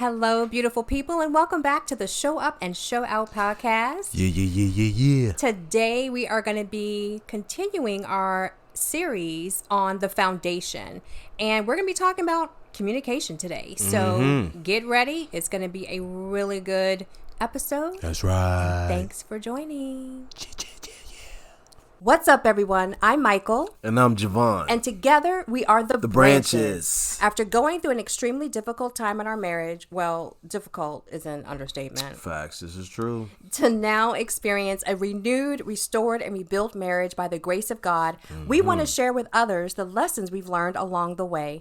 Hello, beautiful people, and welcome back to the Show Up and Show Out podcast. Yeah. Today, we are going to be continuing our series on the foundation, and we're going to be talking about communication today. So get ready. It's going to be a really good episode. That's right. Thanks for joining. What's up, everyone? I'm Michael. And I'm Javon. And together, we are the Branches. After going through an extremely difficult time in our marriage, well, difficult is an understatement. Facts, this is true. To now experience a renewed, restored, and rebuilt marriage by the grace of God, we want to share with others the lessons we've learned along the way.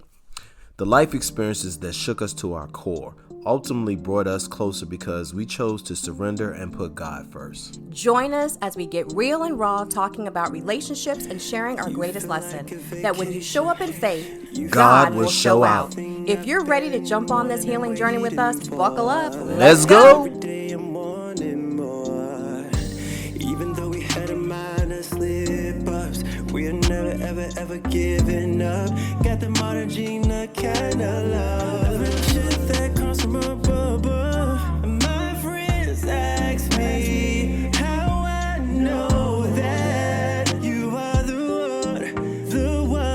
The life experiences that shook us to our core ultimately brought us closer because we chose to surrender and put God first. Join us as we get real and raw, talking about relationships and sharing our greatest lesson, that when you show up in faith, God will show out. If you're ready to jump on this healing journey with us, buckle up. Let's go. Even though we had a minor slip-ups, we are never, ever giving up. Got the modern Gina kind of love. Real shit that comes from above. My friends ask me how I know that you are the one.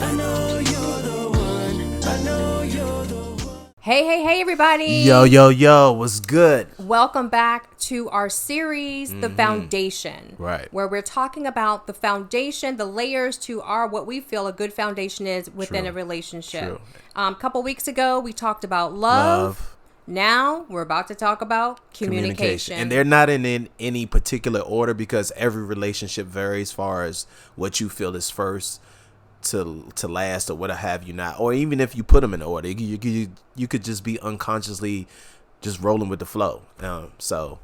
I know you're the one. I know you're the one. Hey, everybody. Yo, what's good? Welcome back to our series, The Foundation. Right. Where we're talking about the foundation, the layers to what we feel a good foundation is within True. a relationship. True. A couple weeks ago, we talked about love. Now, we're about to talk about communication. And they're not in any particular order because every relationship varies as far as what you feel is first to last or what have you not. Or even if you put them in order, you could just be unconsciously just rolling with the flow. So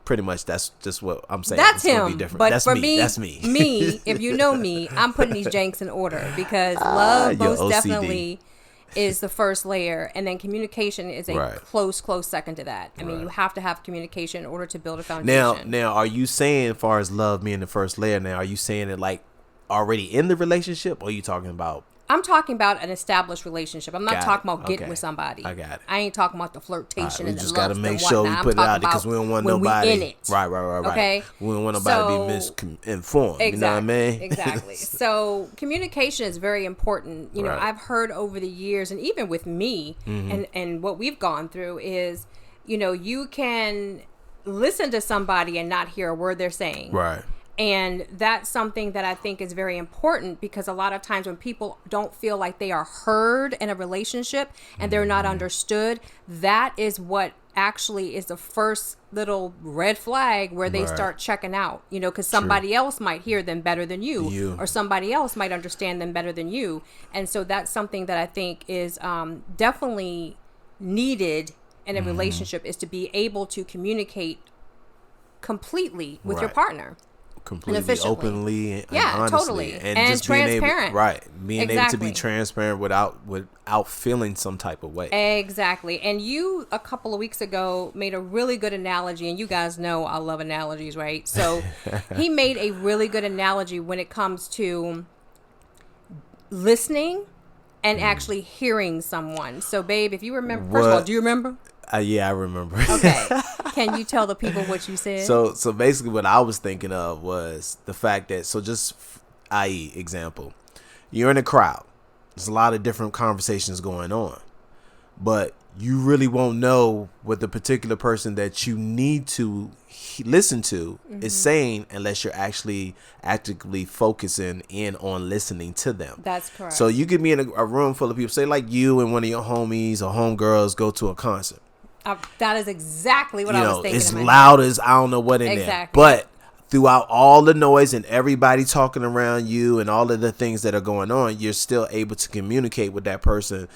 pretty much that's just what I'm saying. That's it's gonna him. be different. But That's for me. That's me. me, if you know me, I'm putting these janks in order because love your most OCD. definitely is the first layer, and then communication is a Right. close second to that. I mean, you have to have communication in order to build a foundation. Now, are you saying, as far as love being the first layer, now are you saying it like already in the relationship, or are you talking about? I'm talking about an established relationship. I'm not Got it. talking about getting Okay. with somebody. I got it. I ain't talking about the flirtation We and the just lust got to make and sure we whatnot. put it I'm out talking because we don't want about when nobody. we in it. Right. Okay? We don't want nobody to be misinformed. You know what I mean? Exactly. So communication is very important. You know, Right. I've heard over the years, and even with me and what we've gone through is, you know, you can listen to somebody and not hear a word they're saying. Right. And that's something that I think is very important because a lot of times when people don't feel like they are heard in a relationship and they're not understood, that is what actually is the first little red flag where they Right. start checking out, you know, because somebody else might hear them better than you, or somebody else might understand them better than you. And so that's something that I think is definitely needed in a relationship, is to be able to communicate completely with your Right. partner. Completely, efficiently. openly, and Yeah, honestly, totally. and And just transparent. being able to Exactly. be transparent without feeling some type of way. Exactly. And you, a couple of weeks ago, made a really good analogy, and you guys know I love analogies, right? So he made a really good analogy when it comes to listening and actually hearing someone. So, babe, if you remember, first of all, do you remember? Yeah, I remember. Okay. Can you tell the people what you said? So basically what I was thinking of was the fact that, i.e. example, you're in a crowd. There's a lot of different conversations going on, but you really won't know what the particular person that you need to listen to is saying unless you're actually actively focusing in on listening to them. That's correct. So you could be in a room full of people, say like you and one of your homies or homegirls go to a concert. That is exactly what I was thinking. It's in my loud as I don't know what in there. Exactly. But throughout all the noise and everybody talking around you and all of the things that are going on, you're still able to communicate with that person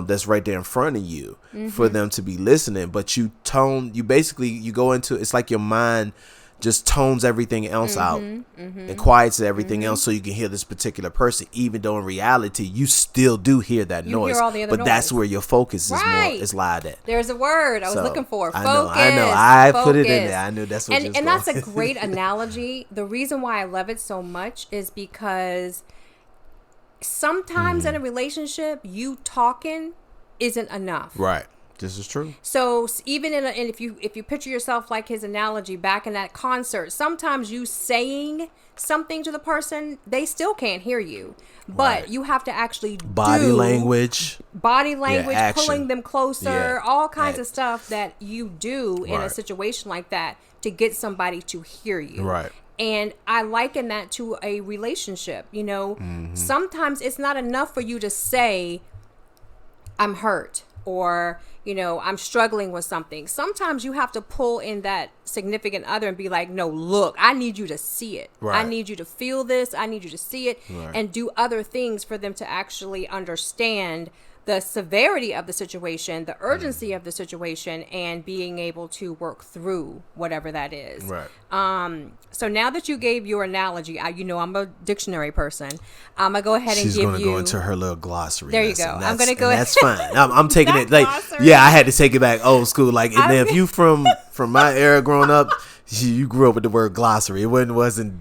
that's right there in front of you for them to be listening. But you go into, it's like your mind just tones everything else out and quiets everything else so you can hear this particular person, even though in reality you still do hear that noise. Hear all the other but that's noise. where your focus Right. is lied at. There's a word I was So, looking for. I Focus. know. I put it in Focus. there. I knew that's what you was And going. that's a great analogy. The reason why I love it so much is because sometimes in a relationship, you talking isn't enough. Right. This is true. So even and if you picture yourself like his analogy back in that concert, sometimes you saying something to the person, they still can't hear you. But you have to actually body language, pulling them closer, all kinds of stuff that you do in a situation like that to get somebody to hear you. Right. And I liken that to a relationship. You know, sometimes it's not enough for you to say, I'm hurt, or, you know, I'm struggling with something. Sometimes you have to pull in that significant other and be like, no, look, I need you to see it. Right. I need you to feel this. I need you to see it, and do other things for them to actually understand the severity of the situation, the urgency of the situation, and being able to work through whatever that is. Right. So now that you gave your analogy, you know I'm a dictionary person. I'm gonna go ahead and give you. She's gonna go into her little glossary. There you go. I'm gonna go. That's fine. I'm taking it like glossary. I had to take it back old school. Like, and then if you from my era growing up, you grew up with the word glossary. It wasn't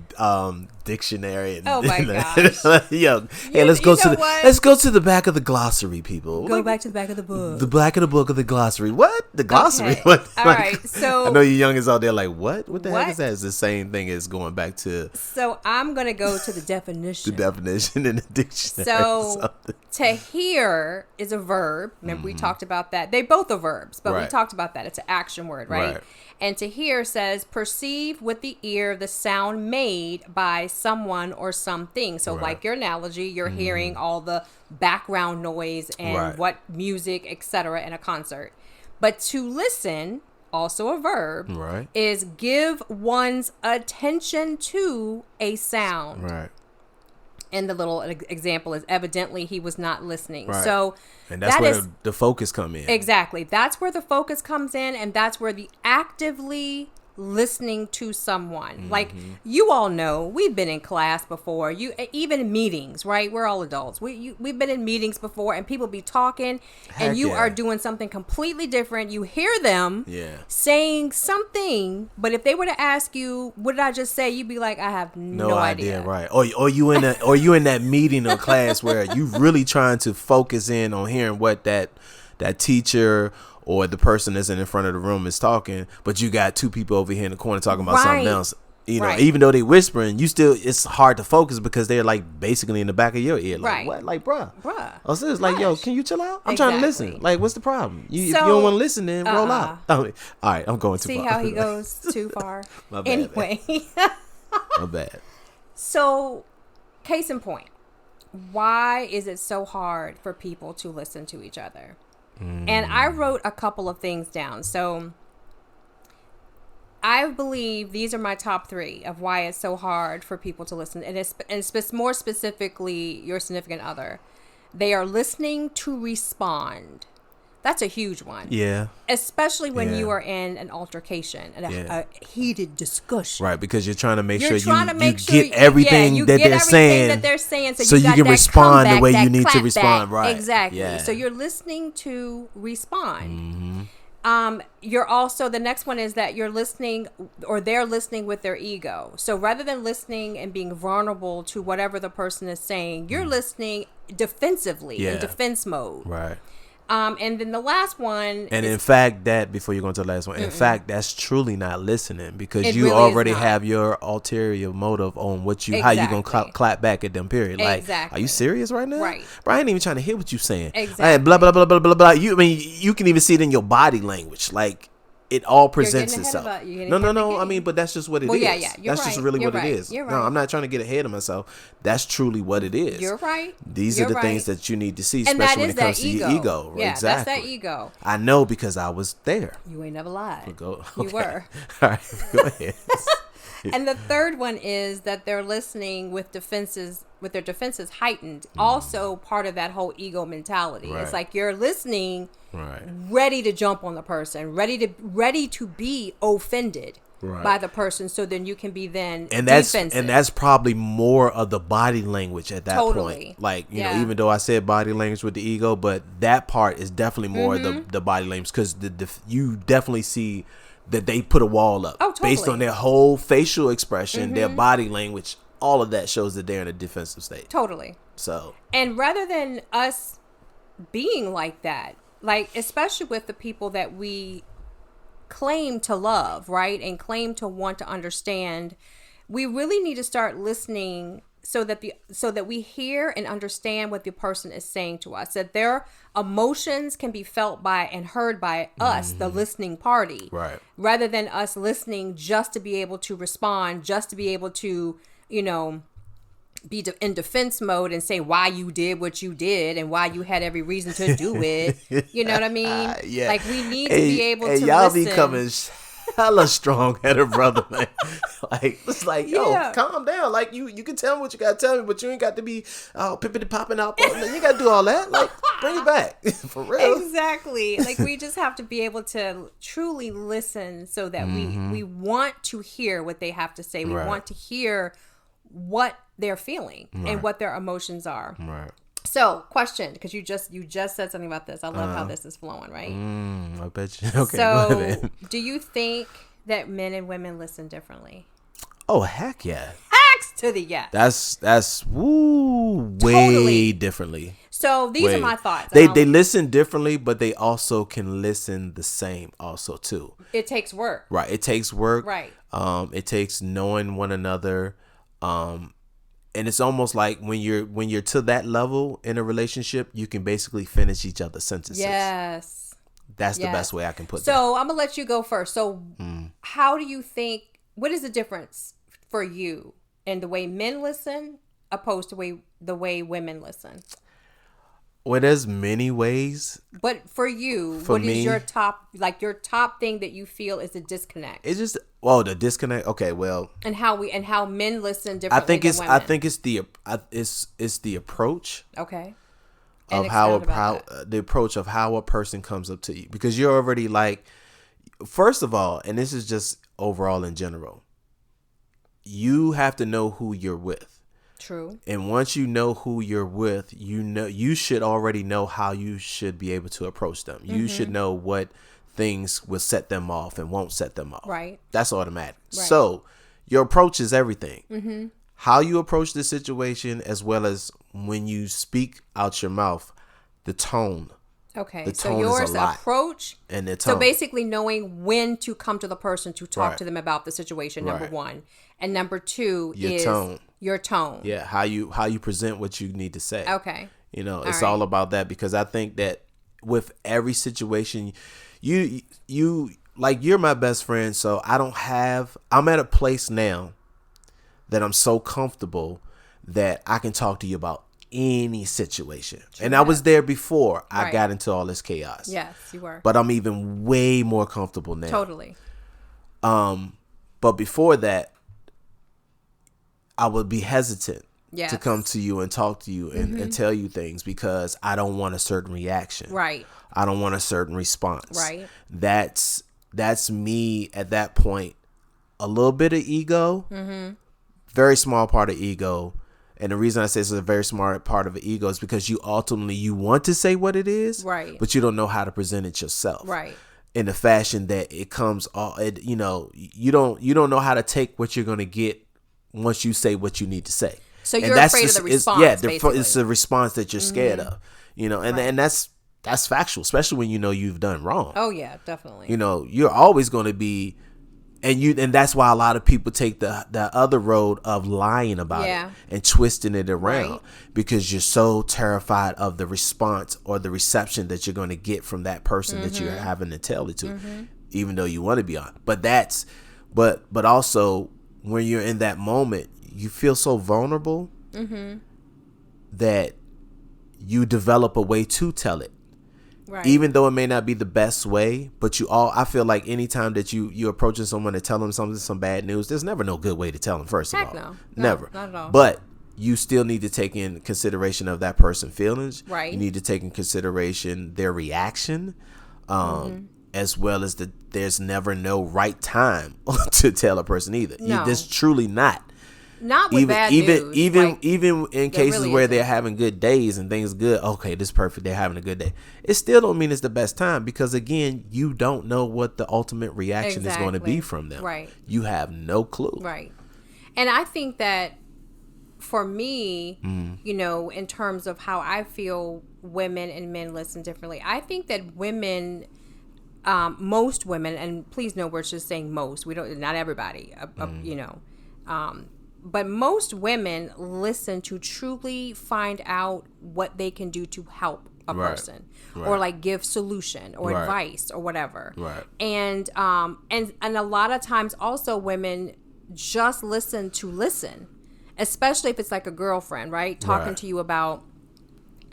dictionary. Oh my gosh! Hey, let's go to the back of the glossary, people. Go back to the back of the book. The back of the book of the glossary. What? The glossary? Okay. What? All right. So I know you youngins out there like, what? What the heck is that? It's the same thing as going back to. So I'm gonna go to the definition. The definition in the dictionary. So to hear is a verb. Remember we talked about that. They both are verbs, but we talked about that. It's an action word, right? And to hear says perceive with the ear the sound made by someone or something. So like your analogy, you're hearing all the background noise and what music, etc. in a concert. But to listen, also a verb, is give one's attention to a sound. Right. And the little example is evidently he was not listening. Right. So and that's where the focus come in. Exactly. That's where the focus comes in, and that's where the actively listening to someone. Like, you all know, we've been in class before. Even in meetings, right? We're all adults. We've been in meetings before, and people be talking, and you are doing something completely different. You hear them saying something, but if they were to ask you, what did I just say? You'd be like, I have no idea. Right? Or you in that meeting or class where you really trying to focus in on hearing what that teacher or the person that's in front of the room is talking, but you got two people over here in the corner talking about something else. You know, even though they whispering, it's hard to focus because they're like basically in the back of your ear. Like, what? Like, bruh. Oh, so it's like, yo, can you chill out? I'm trying to listen. Like, what's the problem? If you don't want to listen, then roll out. All right, I'm going too far. See how he goes too far? My bad, anyway. My bad. So, case in point, why is it so hard for people to listen to each other? And I wrote a couple of things down. So I believe these are my top 3 of why it's so hard for people to listen. And more specifically, your significant other. They are listening to respond. That's a huge one. Yeah. Especially when you are in an altercation, a heated discussion. Right, because you're trying to make sure you get everything that they're saying. So you can respond the way you need to respond. Right. Exactly. Yeah. So you're listening to respond. You're also, the next one is that you're listening, or they're listening with their ego. So rather than listening and being vulnerable to whatever the person is saying, you're listening defensively, in defense mode. Right. And then the last one, and in fact, that before you go into the last one, in fact, that's truly not listening, because you really already have your ulterior motive on what how you gonna clap back at them. Period. Like, are you serious right now? Right. Bro, I ain't even trying to hear what you saying. Exactly. Like, blah blah blah blah blah blah. You can even see it in your body language. Like, it all presents itself. No. I mean, but that's just what it is. Yeah. That's just really what it is. No, I'm not trying to get ahead of myself. That's truly what it is. You're right. These are the things that you need to see, especially when it comes to your ego. Yeah, exactly. That's that ego. I know, because I was there. You ain't never lied. You were. All right, go ahead. And the third one is that they're listening with their defenses heightened. Also part of that whole ego mentality. Right. It's like you're listening, ready to jump on the person, ready to be offended by the person, so then you can be defensive. And that's probably more of the body language at that point. Like, you know, even though I said body language with the ego, but that part is definitely more the body language, because you definitely see that they put a wall up based on their whole facial expression, their body language all of that shows that they're in a defensive state. Totally. So, and rather than us being like that, like especially with the people that we claim to love, right, and claim to want to understand, we really need to start listening so that we hear and understand what the person is saying to us, that their emotions can be felt by and heard by us, the listening party, right, rather than us listening just to be able to respond, just to be able to, you know, be in defense mode and say why you did what you did and why you had every reason to do it. You know what I mean? Yeah. Like we need to be able to y'all listen. Be coming hella strong-headed brother, man. Like it's like, yo, calm down. Like you can tell me what you gotta tell me, but you ain't got to be pippity popping out. You gotta do all that. Like bring it back for real. Exactly. Like we just have to be able to truly listen so that we want to hear what they have to say. We want to hear what they're feeling and what their emotions are. Right. So, question, because you just said something about this. I love how this is flowing, right? I bet you. Okay. So, do you think that men and women listen differently? Oh, heck yeah. Heck to the yes. That's way totally differently. So these are my thoughts. They listen differently, but they also can listen the same also too. It takes work. Right. It takes work. Right. It takes knowing one another. And it's almost like when you're to that level in a relationship, you can basically finish each other's sentences. Yes. That's the best way I can put it. So I'm going to let you go first. So how do you think, what is the difference for you in the way men listen opposed to the way women listen? Well, there's many ways. But for you, what is your top thing that you feel is a disconnect? It's just the disconnect. Okay, well, and how men listen differently. I think it's the approach. Okay. Of how the approach of how a person comes up to you, because you're already like, first of all, and this is just overall in general, you have to know who you're with. True. And once you know who you're with, you should already know how you should be able to approach them. You should know what things will set them off and won't set them off. Right. That's automatic. Right. So your approach is everything. Mm-hmm. How you approach the situation, as well as when you speak out your mouth, the tone. Okay. The tone, so yours is a lot. Approach and the tone. So basically knowing when to come to the person to talk to them about the situation, number one. And number two is your tone. Yeah, how you present what you need to say. Okay. You know, it's all about that, because I think that with every situation, you like, you're my best friend, so I'm at a place now that I'm so comfortable that I can talk to you about any situation. True. And I was there before I got into all this chaos. Yes, you were. But I'm even way more comfortable now. Totally. But before that, I would be hesitant to come to you and talk to you and tell you things, because I don't want a certain reaction. Right. I don't want a certain response. Right. That's me at that point. A little bit of ego, very small part of ego. And the reason I say it's a very smart part of the ego is because you ultimately want to say what it is, right? But you don't know how to present it yourself, right? In a fashion that it comes you don't know how to take what you're going to get once you say what you need to say. So you're afraid of the response. It's a response that you're scared of, and that's factual, especially when you've done wrong. Oh yeah, definitely. You're always going to be, and that's why a lot of people take the other road of lying about it and twisting it around, because you're so terrified of the response or the reception that you're going to get from that person that you're having to tell it to, even though you want to be on. But also, when you're in that moment, you feel so vulnerable that you develop a way to tell it. Right. Even though it may not be the best way, but I feel like anytime that you're approaching someone to tell them some bad news, there's never no good way to tell them, first of all. No, never. Not at all. But you still need to take in consideration of that person's feelings. Right. You need to take in consideration their reaction. As well as there's never no right time to tell a person either. No. There's truly not. Not with bad news. Even in cases really where they're having good days and things good. Okay, this is perfect. They're having a good day. It still don't mean it's the best time, because again, you don't know what the ultimate reaction is going to be from them. Right. You have no clue. Right. And I think that for me, you know, in terms of how I feel women and men listen differently, I think that women, most women, and please know we're just saying most, we don't, not everybody, you know, but most women listen to truly find out what they can do to help a person, or like give solution or advice or whatever. And a lot of times also women just listen to listen, especially if it's like a girlfriend, right? Talking to you about,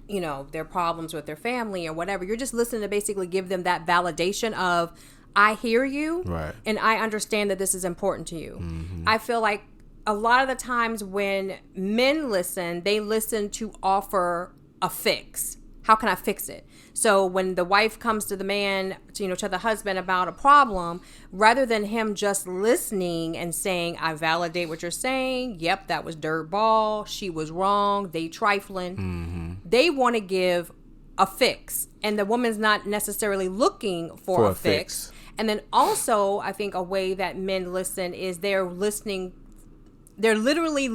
you know, their problems with their family or whatever. You're just listening to basically give them that validation of, I hear you and I understand that this is important to you. I feel like a lot of the times when men listen, they listen to offer a fix. How can I fix it? So when the wife comes to the man, to the husband about a problem, rather than him just listening and saying, I validate what you're saying. Yep, that was dirt ball. She was wrong. They trifling. They want to give a fix. And the woman's not necessarily looking for a fix. And then also, I think a way that men listen is they're listening. They're literally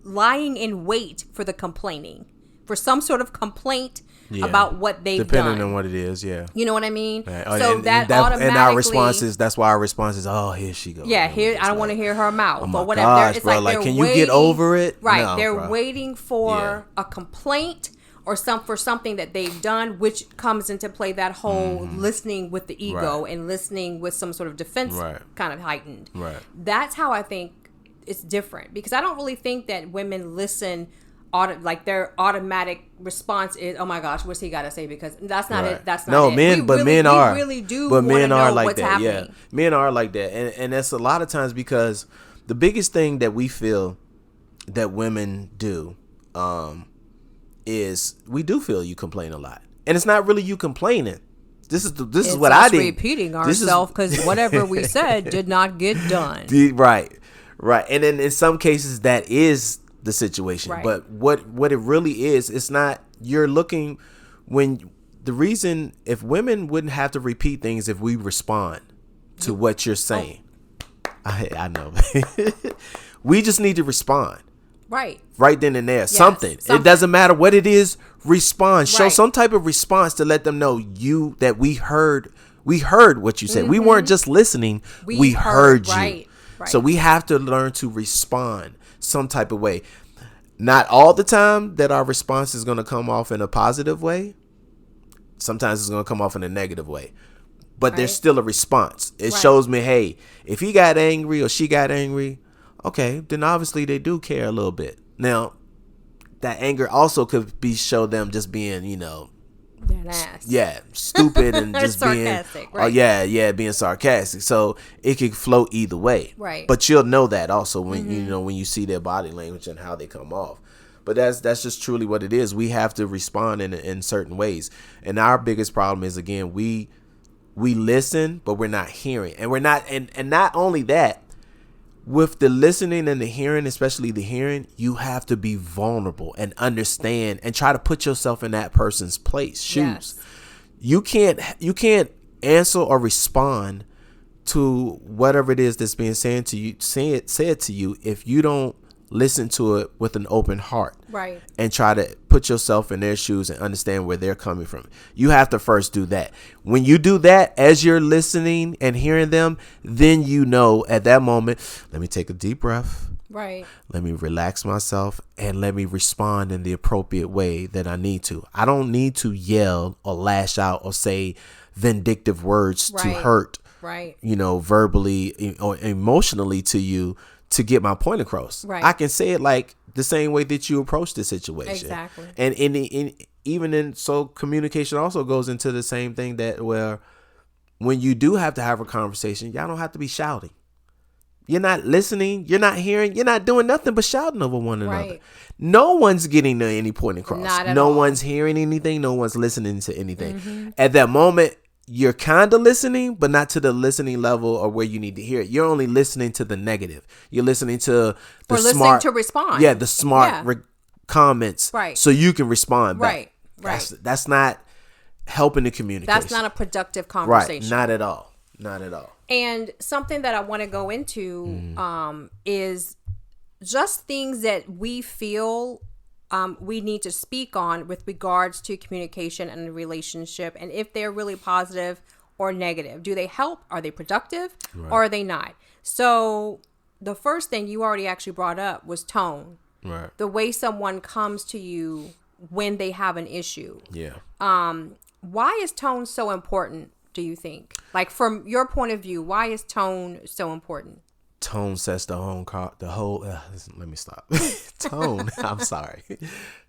lying in wait for the complaining, for some sort of complaint about what they've depending done. on what it is. You know what I mean? Right. So that automatically, and our response is, that's why our response is, oh, here she goes. Here, I don't want to hear her mouth, oh or whatever. Gosh, it's bro, like can waiting, you get over it? Right. No, they're waiting for a complaint or for something that they've done, which comes into play that whole listening with the ego and listening with some sort of defense kind of heightened. That's how I think it's different, because I don't really think that women listen like their automatic response is, oh my gosh, what's he got to say? Because that's not it. That's not it. Men are. We really do but men are like what's that. happening. Yeah, men are like that, and that's a lot of times because the biggest thing that we feel that women do is we do feel you complain a lot, and it's not really you complaining. This is what I did. Repeating ourselves because whatever we said did not get done. Right, and then in some cases that is the situation, but what it really is, it's not. You're looking the reason if women wouldn't have to repeat things if we respond to what you're saying. I know. We just need to respond right then and there. Yes, something. It doesn't matter what it is. Respond. Show some type of response to let them know that we heard what you said. We weren't just listening, we heard you. Right. So we have to learn to respond some type of way. Not all the time that our response is going to come off in a positive way. Sometimes it's going to come off in a negative way. But there's still a response. It shows me, hey, if he got angry or she got angry, okay, then obviously they do care a little bit. Now, that anger also could show them just being, that ass. Yeah, stupid and just sarcastic, being being sarcastic. So it could flow either way. Right. But you'll know that also when when you see their body language and how they come off. But that's just truly what it is. We have to respond in certain ways. And our biggest problem is, again, we listen, but we're not hearing. And we're not and not only that, with the listening and the hearing, especially the hearing, you have to be vulnerable and understand and try to put yourself in that person's shoes. Yes. You can't answer or respond to whatever it is that's being said to you if you don't listen to it with an open heart, right? And try to put yourself in their shoes and understand where they're coming from. You have to first do that. When you do that, as you're listening and hearing them, then at that moment, let me take a deep breath. Right. Let me relax myself and let me respond in the appropriate way that I need to. I don't need to yell or lash out or say vindictive words to hurt, verbally or emotionally to you, to get my point across. Right. I can say it like the same way that you approach the situation. Exactly. And so communication also goes into the same thing that where when you do have to have a conversation, y'all don't have to be shouting. You're not listening. You're not hearing. You're not doing nothing but shouting over one another. No one's getting to any point across. Not at all. No one's hearing anything. No one's listening to anything. Mm-hmm. At that moment, you're kind of listening, but not to the listening level or where you need to hear it. You're only listening to the negative. You're listening to the listening to respond. Yeah, the smart comments. Right. So you can respond back. Right. That's not helping the communication. That's not a productive conversation. Right. Not at all. Not at all. And something that I want to go into is just things that we feel we need to speak on with regards to communication and a relationship, and if they're really positive or negative. Do they help? Are they productive? Right. Or are they not? So the first thing you already actually brought up was tone. Right. The way someone comes to you when they have an issue. Yeah. Why is tone so important, do you think? Like, from your point of view, why is tone so important? Tone sets the whole let me stop. Tone, I'm sorry.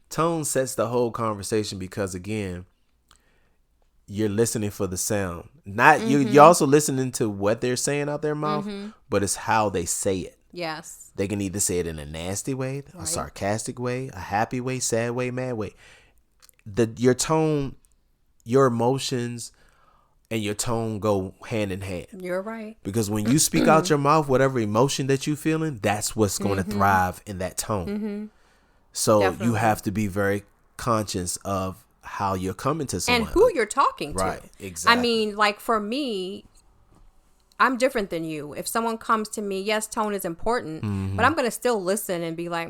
Tone sets the whole conversation because, again, you're listening for the sound. Not you're also listening to what they're saying out their mouth, but it's how they say it. Yes. They can either say it in a nasty way, a sarcastic way, a happy way, sad way, mad way. Your tone, your emotions, and your tone go hand in hand. You're right. Because when you speak out your mouth, whatever emotion that you're feeling, that's what's going to thrive in that tone. So Definitely. You have to be very conscious of how you're coming to someone. And who you're talking to. Right, exactly. I mean, like, for me, I'm different than you. If someone comes to me, yes, tone is important, but I'm going to still listen and be like,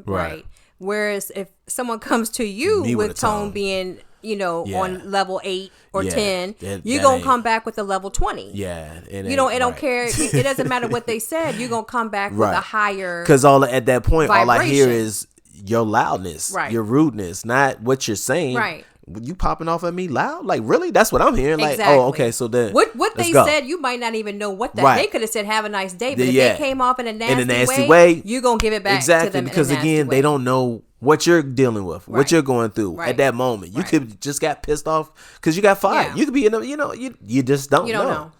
right. Whereas if someone comes to you with tone being, on level 8 or 10, you're going to come back with a level 20. Yeah. It don't care. It doesn't matter what they said. You're going to come back with a higher Because at that point, vibration. All I hear is your loudness, your rudeness, not what you're saying. Right. You popping off at me loud? Like, really? That's what I'm hearing. Exactly. Like, oh, okay, so then what they said, you might not even know what that. They could have said, "Have a nice day," but if they came off in a nasty way, you're gonna give it back to them. Because again, they don't know what you're dealing with, what you're going through at that moment. You could just got pissed off because you got fired. You could be in a, you just don't know.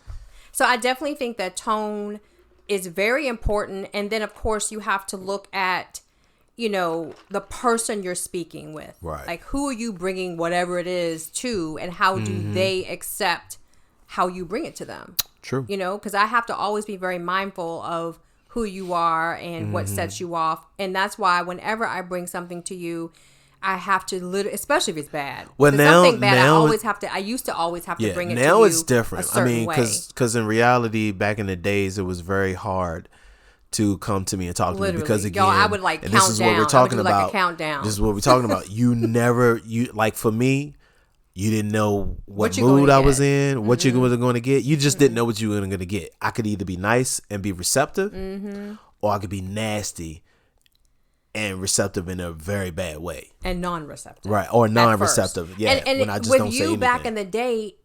So I definitely think that tone is very important, and then of course you have to look at the person you're speaking with. Right. Like, who are you bringing whatever it is to, and how do they accept how you bring it to them? True. Because I have to always be very mindful of who you are and what sets you off. And that's why whenever I bring something to you, I have to especially if it's bad. Well, now, something bad, I used to always have to bring it to you. Now it's different. I mean, because in reality, back in the days, it was very hard to come to me and talk to me because, again, I would count down. This is what we're talking about. A countdown. This is what we're talking about. For me, you didn't know what mood I was in, what you were going to get. You just didn't know what you were going to get. I could either be nice and be receptive, or I could be nasty and receptive in a very bad way. And non-receptive. Right, or non-receptive. Yeah, and when I just with don't say anything. Back in the day,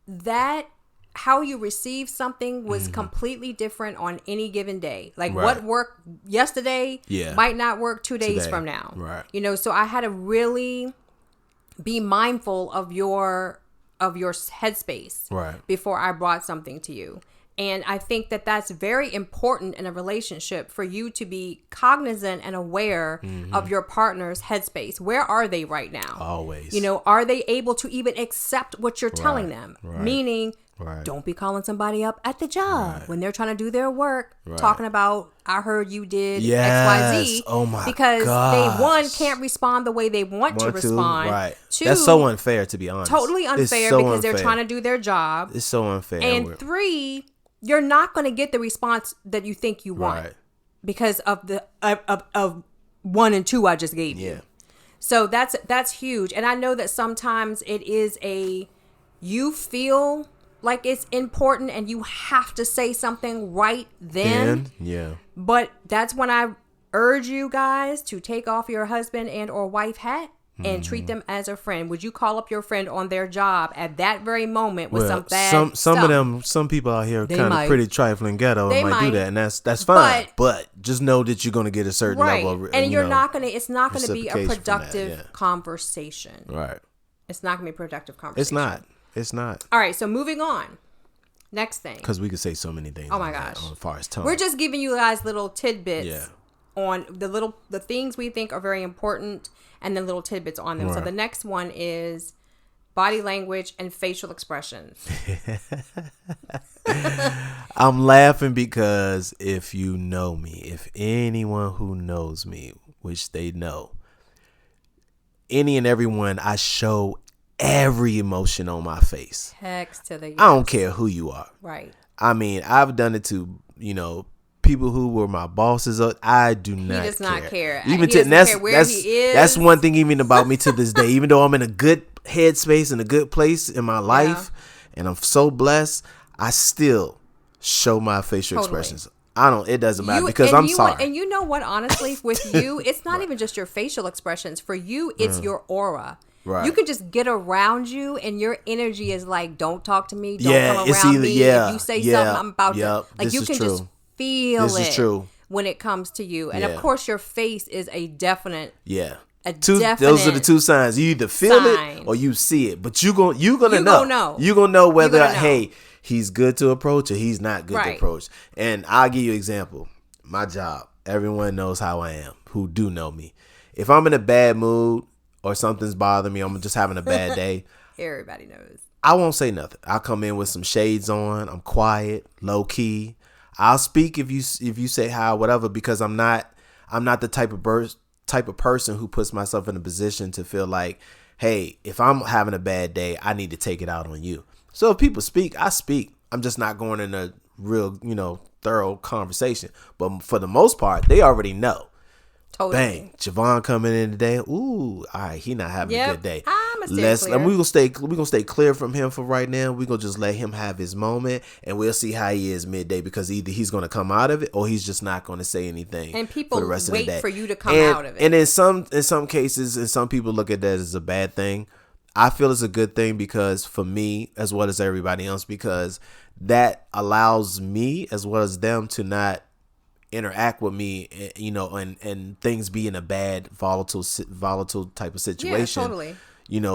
that how you receive something was completely different on any given day. Like, what worked yesterday might not work 2 days from now. Right. So I had to really be mindful of your headspace before I brought something to you. And I think that that's very important in a relationship, for you to be cognizant and aware of your partner's headspace. Where are they right now? Always. Are they able to even accept what you're telling them? Meaning, don't be calling somebody up at the job when they're trying to do their work, talking about, I heard you did XYZ. Oh my because gosh. they, one, can't respond the way they want to respond. Right. Two, that's so unfair, to be honest. Totally unfair, because they're trying to do their job. It's so unfair. And three, you're not going to get the response that you think you want because of the of 1 and 2 I just gave you. So that's huge. And I know that sometimes it is you feel like it's important and you have to say something right then. But that's when I urge you guys to take off your husband and or wife hat and treat them as a friend. Would you call up your friend on their job at that very moment with some bad stuff? Some people out here are kind of pretty trifling ghetto and might do that, and that's fine. But just know that you're going to get a certain level of, and you're not going to. It's not going to be a productive conversation. Right. It's not going to be a productive conversation. It's not. All right. So moving on. Next thing. Because we could say so many things. Oh my gosh. As far as tone. We're just giving you guys little tidbits on the things we think are very important, and then little tidbits on them. So the next one is body language and facial expressions. I'm laughing because if you know me, if anyone who knows me, which they know, any and everyone, I show every emotion on my face. Hex to the yes. I don't care who you are. Right. I mean, I've done it to, people who were my bosses, I do not care. He does not care. Even he doesn't care where he is. That's one thing even about me to this day. Even though I'm in a good headspace and a good place in my life, and I'm so blessed, I still show my facial expressions. It doesn't matter because I'm sorry. And you know what, honestly, with you, it's not even just your facial expressions. For you, it's your aura. Right. You can just get around you and your energy is like, don't talk to me, don't come around me. If you say something, I'm about to. Like, you can just feel it. This is true. When it comes to you. And of course, your face is a definite. Yeah. Those are the two signs. You either feel it or you see it. But you're gonna know. You're gonna know whether, hey, he's good to approach or he's not good to approach. And I'll give you an example. My job. Everyone knows how I am who do know me. If I'm in a bad mood or something's bothering me, I'm just having a bad day. Everybody knows. I won't say nothing. I'll come in with some shades on. I'm quiet, low key. I'll speak if you say hi, whatever, because I'm not the type of person who puts myself in a position to feel like, hey, if I'm having a bad day, I need to take it out on you. So if people speak, I speak. I'm just not going in a real, thorough conversation. But for the most part, they already know. Totally. Bang, Javon coming in today. Ooh, all right, he not having a good day. We're gonna stay clear from him for right now. We're gonna just let him have his moment, and we'll see how he is midday, because either he's gonna come out of it or he's just not gonna say anything. And people for the rest of the day. for you to come out of it. And in some cases, and some people look at that as a bad thing. I feel it's a good thing, because for me, as well as everybody else, because that allows me as well as them to not interact with me, and things be in a bad volatile type of situation. Yeah, totally.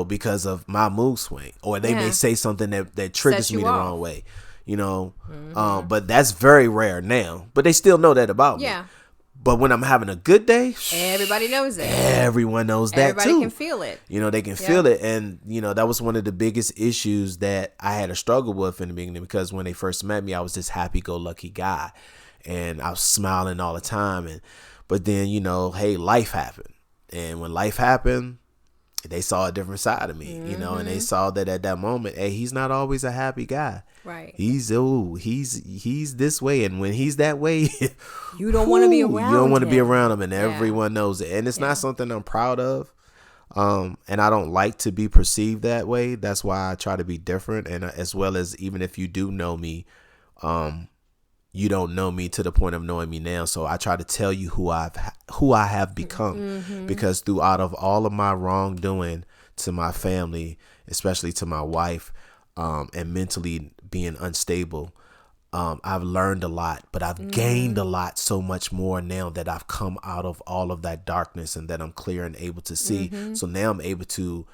Because of my mood swing, or they may say something that triggers me the wrong way. But that's very rare now. But they still know that about me. Yeah. But when I'm having a good day, everybody knows it. Everyone knows that too. Everybody can feel it. They can feel it. And, that was one of the biggest issues that I had a struggle with in the beginning, because when they first met me, I was this happy-go-lucky guy. And I was smiling all the time. But then, hey, life happened. And when life happened, they saw a different side of me, and they saw that at that moment, hey, he's not always a happy guy. Right. He's this way. And when he's that way, you don't want to be around him. You don't want to be around him. And everyone knows it. And it's not something I'm proud of. And I don't like to be perceived that way. That's why I try to be different. And as well as, even if you do know me, you don't know me to the point of knowing me now. So I try to tell you who I have become, because throughout of all of my wrongdoing to my family, especially to my wife, and mentally being unstable, I've learned a lot, but I've gained a lot, so much more now that I've come out of all of that darkness and that I'm clear and able to see. So now I'm able to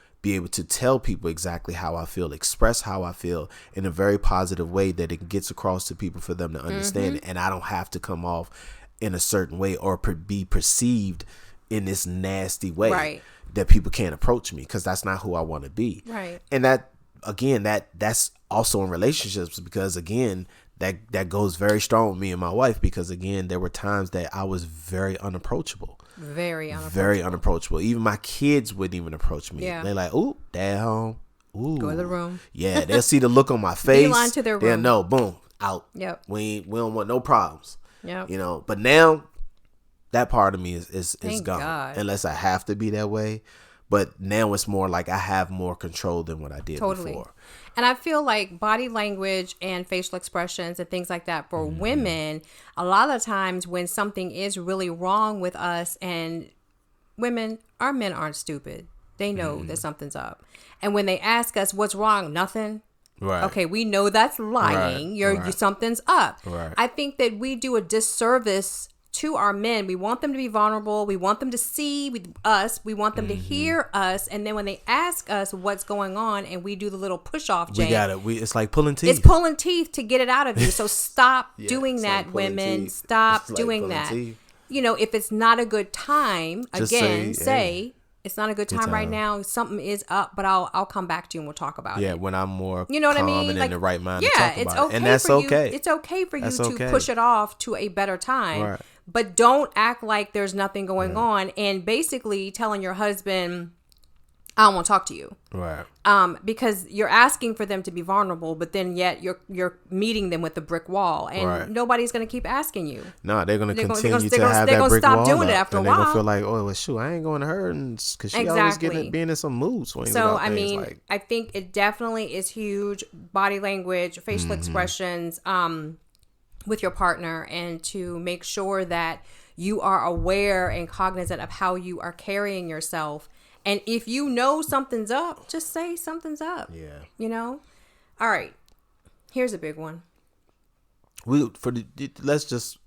tell people exactly how I feel, express how I feel in a very positive way that it gets across to people for them to understand it. And I don't have to come off in a certain way or be perceived in this nasty way that people can't approach me, because that's not who I want to be. Right. And that, again, that's also in relationships, because again, that goes very strong with me and my wife, because again, there were times that I was very unapproachable. Very unapproachable. Even my kids wouldn't even approach me. Yeah. They're like, ooh, dad home. Ooh. Go to the room. Yeah, they'll see the look on my face. Beeline to their room. They'll know, boom, out. Yep. We don't want no problems. Yep. But now that part of me is gone. God. Unless I have to be that way. But now it's more like I have more control than what I did before. And I feel like body language and facial expressions and things like that for women, a lot of times when something is really wrong with us, and women, our men aren't stupid. They know that something's up. And when they ask us what's wrong, nothing. Right. Okay, we know that's lying. Something's up. Right. I think that we do a disservice to our men. We want them to be vulnerable. We want them to see us. We want them to hear us. And then when they ask us what's going on, and we do the little push off, we got it. It's like pulling teeth. It's pulling teeth to get it out of you. So stop doing that, like women. Stop doing that. Teeth. If it's not a good time, just say it's not a good time right now. Something is up, but I'll come back to you and we'll talk about it. Yeah, when I'm more calm and in the right mind to talk about it. And that's okay. It's okay for you to push it off to a better time. Right. But don't act like there's nothing going on, and basically telling your husband, I don't want to talk to you. Right. Because you're asking for them to be vulnerable, but then yet you're meeting them with a brick wall, and nobody's going to keep asking you. No, they're going to continue to have that brick wall. They're going to stop doing it after a while. They're going to feel like, oh, well, shoot, I ain't going to her, because she always being in some mood swings. So, I mean, I think it definitely is huge. Body language, facial expressions, with your partner, and to make sure that you are aware and cognizant of how you are carrying yourself. And if you know something's up, just say something's up. Yeah. You know? All right. Here's a big one. Let's just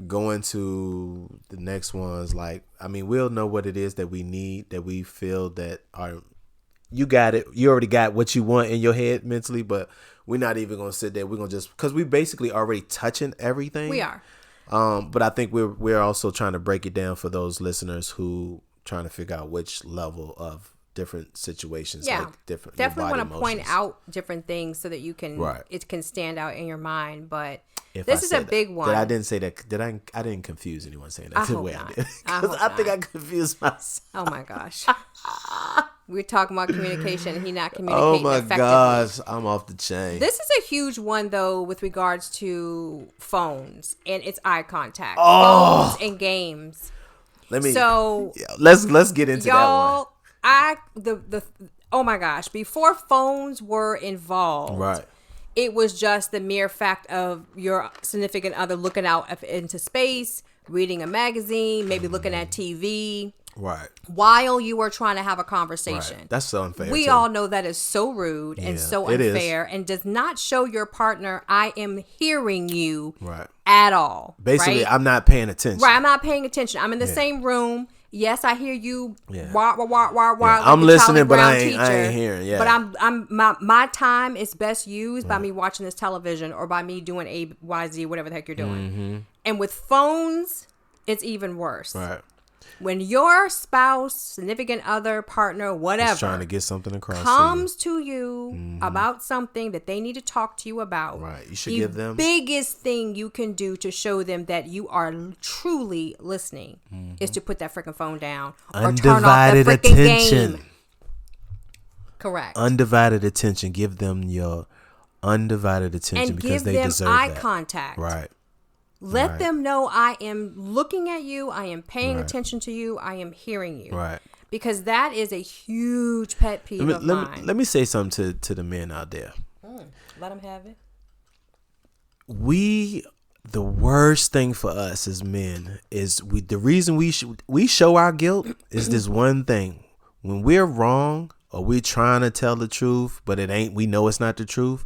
go into the next ones. Like, I mean, we'll know what it is that we need, that we feel that you got it. You already got what you want in your head mentally, but we're not even going to sit there. We're going to just, because we basically already touching everything. We are. But I think we're also trying to break it down for those listeners who trying to figure out which level of different situations. Yeah, like different. Definitely want to point out different things so that you can it can stand out in your mind. But this is a big one. I didn't say that. I didn't confuse anyone saying that the way I did. Because I think I confused myself. Oh my gosh. We're talking about communication and he not communicating effectively. Oh my gosh, I'm off the chain. This is a huge one though with regards to phones and its eye contact. Phones and games. Let's get into that one. Oh my gosh, before phones were involved. Right. It was just the mere fact of your significant other looking out into space, reading a magazine, maybe looking at TV. Right. While you were trying to have a conversation. Right. That's so unfair. We all know that is so rude and so unfair and does not show your partner, I am hearing you at all. Basically, I'm not paying attention. Right. I'm not paying attention. I'm in the same room. Yes, I hear you. Wah, wah, wah, wah, wah, I'm listening, but I ain't hearing. Yeah. But my time is best used by me watching this television or by me doing A, Y, Z, whatever the heck you're doing. Mm-hmm. And with phones, it's even worse. Right. When your spouse, significant other, partner, whatever, is trying to get something across comes to you about something that they need to talk to you about, right? You should give them the biggest thing you can do to show them that you are truly listening is to put that freaking phone down or turn off the freaking game. Correct. Undivided attention. Give them your undivided attention and because they deserve eye that. Contact. Right. Let them know I am looking at you. I am paying attention to you. I am hearing you. Right. Because that is a huge pet peeve of mine. Let me say something to the men out there. Let them have it. The worst thing for us as men is the reason we show our guilt is this one thing. When we're wrong or we're trying to tell the truth, but we know it's not the truth.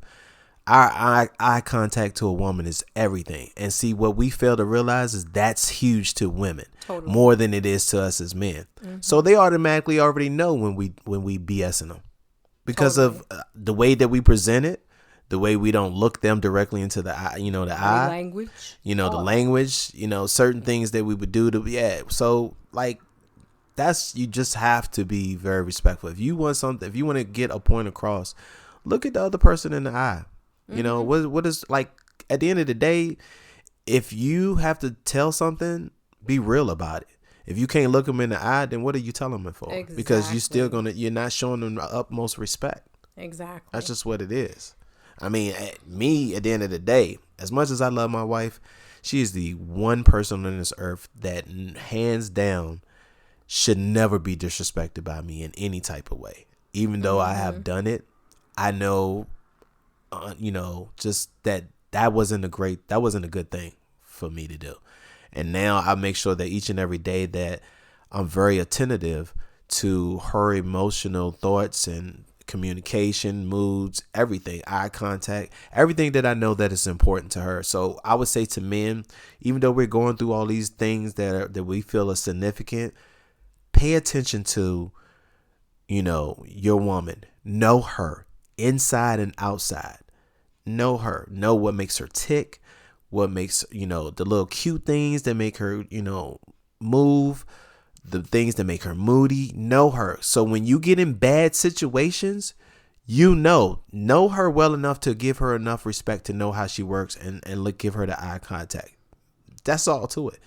Our eye contact to a woman is everything. And see, what we fail to realize is that's huge to women more than it is to us as men. Mm-hmm. So they automatically already know when we BSing them because of the way that we present it, the way we don't look them directly into the eye, the eye language, the language, certain things that we would do So like you just have to be very respectful. If you want to get a point across, look at the other person in the eye. What is, like, at the end of the day, if you have to tell something, be real about it. If you can't look them in the eye, then what are you telling them for? Exactly. Because you're not showing them the utmost respect. Exactly. That's just what it is. I mean, me, at the end of the day, as much as I love my wife, she is the one person on this earth that hands down should never be disrespected by me in any type of way. Even though I have done it, I know, just that wasn't a good thing for me to do. And now I make sure that each and every day that I'm very attentive to her emotional thoughts and communication, moods, everything, eye contact, everything that I know that is important to her. So I would say to men, even though we're going through all these things that we feel are significant, pay attention to, your woman. Know her inside and outside. Know her. Know what makes her tick. What makes, the little cute things that make her, move. The things that make her moody. Know her. So when you get in bad situations, know her well enough to give her enough respect to know how she works and give her the eye contact. That's all to it.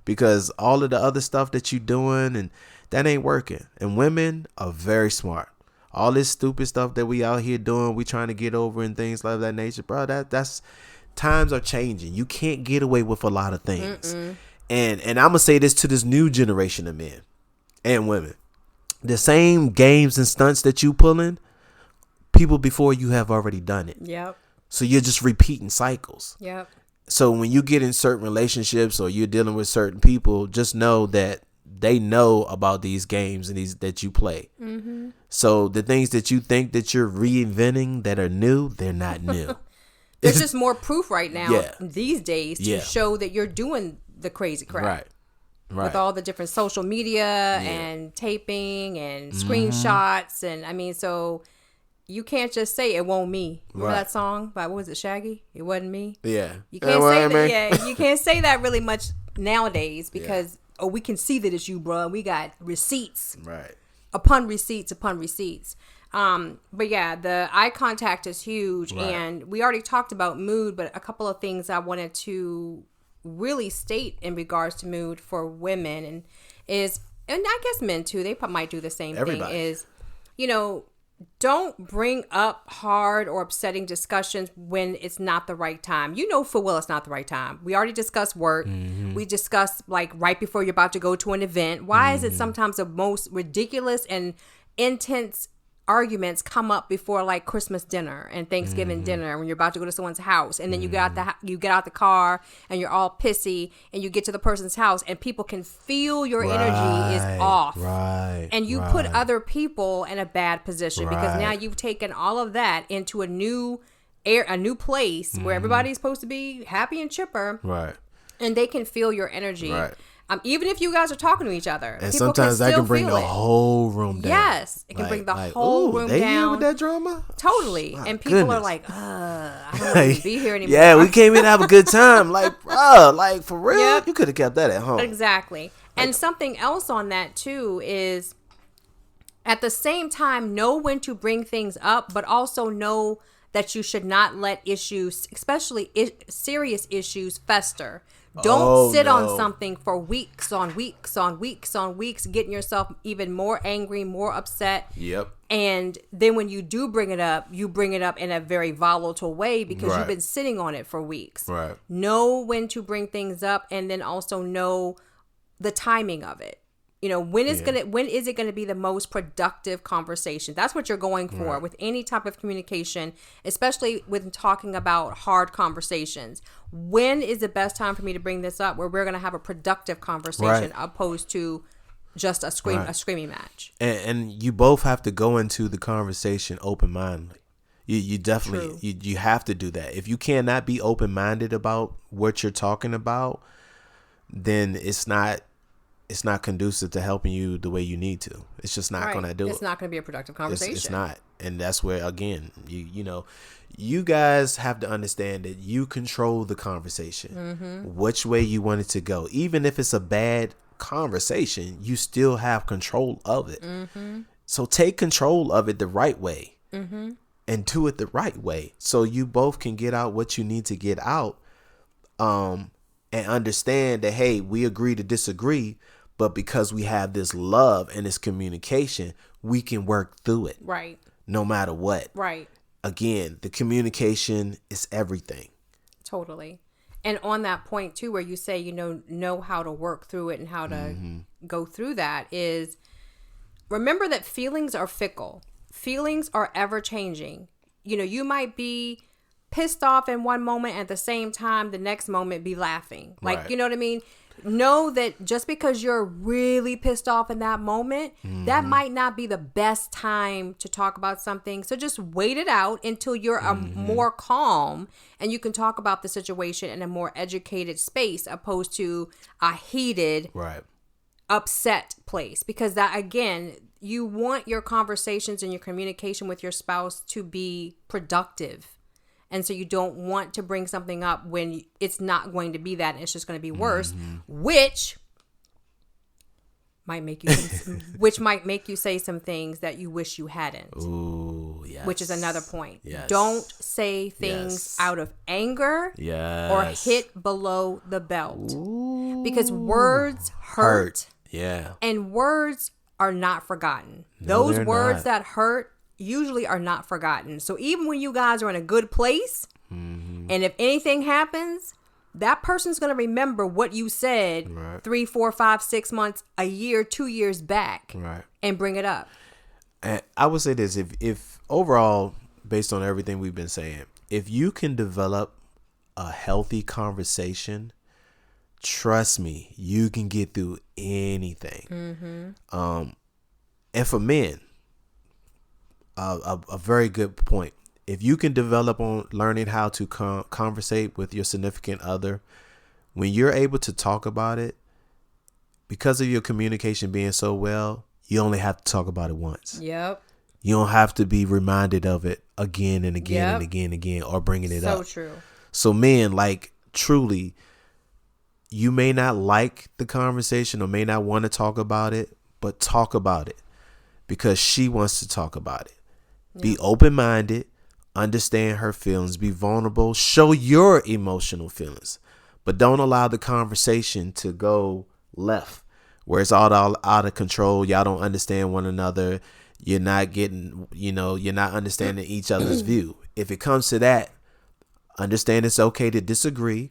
because all of the other stuff that you doing and that ain't working. And women are very smart. All this stupid stuff that we out here doing, we trying to get over and things like that nature, bro. That's times are changing. You can't get away with a lot of things. And I'm gonna say this to this new generation of men and women: the same games and stunts that you pulling, people before you have already done it. Yep. So you're just repeating cycles. Yep. So when you get in certain relationships or you're dealing with certain people, just know that they know about these games and these that you play. So the things that you think that you're reinventing that are new, they're not new. There's just more proof right now these days to Yeah. show that you're doing the crazy crap. Right. With all the different social media and taping and screenshots. And I mean, so you can't just say it won't me. Remember that song by, what was it, Shaggy? It wasn't me. Yeah. You can't say that. Yeah, you can't say that really much nowadays because we can see that it's you, bro. We got receipts. Right. Upon receipts upon receipts. But yeah, the eye contact is huge. Right. And we already talked about mood, but a couple of things I wanted to really state in regards to mood for women and I guess men too, they might do the same thing, is, don't bring up hard or upsetting discussions when it's not the right time. You know full well it's not the right time. We already discussed work. We discussed like right before you're about to go to an event. Why is it sometimes the most ridiculous and intense arguments come up before like Christmas dinner and Thanksgiving dinner when you're about to go to someone's house, and then you get out the car and you're all pissy and you get to the person's house and people can feel your energy is off, and you put other people in a bad position because now you've taken all of that into a new place where everybody's supposed to be happy and chipper, and they can feel your energy. Even if you guys are talking to each other, and sometimes that can bring the whole room down. Yes, it can bring the whole room they down. Here with that drama? Totally. My and people are like, I don't want to be here anymore. Yeah, we came in to have a good time. Like, bro, like for real, you could have kept that at home. Exactly. And something else on that too is, at the same time, know when to bring things up, but also know that you should not let issues, especially serious issues, fester. Don't sit on something for weeks on weeks on weeks on weeks, getting yourself even more angry, more upset. Yep. And then when you do bring it up, you bring it up in a very volatile way because you've been sitting on it for weeks. Right. Know when to bring things up, and then also know the timing of it. When is it gonna be the most productive conversation? That's what you're going for with any type of communication, especially when talking about hard conversations. When is the best time for me to bring this up where we're gonna have a productive conversation opposed to just a screaming match? And you both have to go into the conversation open-mindedly. You definitely you have to do that. If you cannot be open-minded about what you're talking about, then it's not conducive to helping you the way you need to. It's just not going to do it. It's not going to be a productive conversation. It's not. And that's where, again, you guys have to understand that you control the conversation, which way you want it to go. Even if it's a bad conversation, you still have control of it. So take control of it the right way and do it the right way so you both can get out what you need to get out, and understand that, hey, we agree to disagree, but because we have this love and this communication, we can work through it. Right. No matter what. Right. Again, the communication is everything. Totally. And on that point too, where you say, know how to work through it and how to go through that, is remember that feelings are fickle. Feelings are ever changing. You might be pissed off in one moment, at the same time the next moment be laughing, like, you know what I mean? Know that just because you're really pissed off in that moment, that might not be the best time to talk about something. So just wait it out until you're more calm and you can talk about the situation in a more educated space, opposed to a heated, upset place. Because that, again, you want your conversations and your communication with your spouse to be productive. And so you don't want to bring something up when it's not going to be that, and it's just going to be worse, which might make you say some things that you wish you hadn't. Ooh, yes. Which is another point. Yes. Don't say things out of anger or hit below the belt. Ooh. because words hurt. Yeah. And words are not forgotten. No, Those words not. that hurt usually are not forgotten. So even when you guys are in a good place, and if anything happens, that person's going to remember what you said 3, 4, 5, 6 months, a year, 2 years back, and bring it up. And I would say this, if overall, based on everything we've been saying, if you can develop a healthy conversation, trust me, you can get through anything. And for men, a very good point. If you can develop on learning how to conversate with your significant other, when you're able to talk about it, because of your communication being so well, you only have to talk about it once. Yep. You don't have to be reminded of it again and again and again and again, or bringing it up. So true. So men, like, truly, you may not like the conversation or may not want to talk about it, but talk about it because she wants to talk about it. Yep. Be open-minded, understand her feelings, be vulnerable, show your emotional feelings, but don't allow the conversation to go left where it's all out of control. Y'all don't understand one another. You're not getting, you're not understanding each other's view. If it comes to that, understand it's okay to disagree.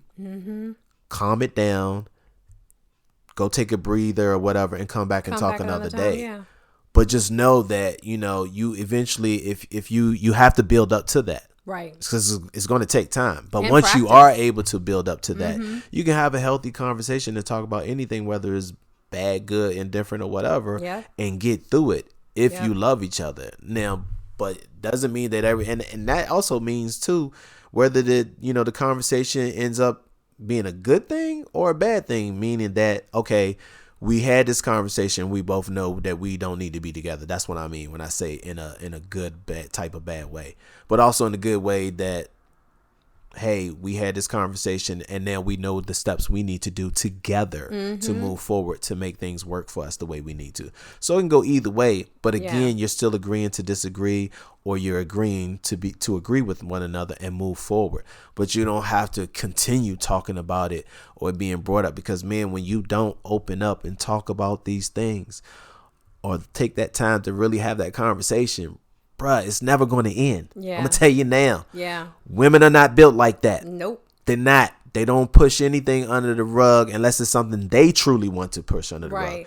Calm it down. Go take a breather or whatever and come back and talk another day. Yeah. But just know that, you eventually, if you have to build up to that. Right. Because it's going to take time. But and once practice. You are able to build up to that, you can have a healthy conversation and talk about anything, whether it's bad, good, indifferent, or whatever, and get through it if you love each other. Now, but doesn't mean that and that also means too, whether the conversation ends up being a good thing or a bad thing, meaning that, okay, we had this conversation, we both know that we don't need to be together. That's what I mean when I say in a good, bad type of bad way, but also in a good way that, hey, we had this conversation and now we know the steps we need to do together to move forward to make things work for us the way we need to. So it can go either way, but again, you're still agreeing to disagree, or you're agreeing to agree with one another and move forward. But you don't have to continue talking about it or being brought up, because, man, when you don't open up and talk about these things or take that time to really have that conversation, bruh, it's never going to end. Yeah. I'm going to tell you now. Yeah. Women are not built like that. Nope. They're not. They don't push anything under the rug unless it's something they truly want to push under the rug.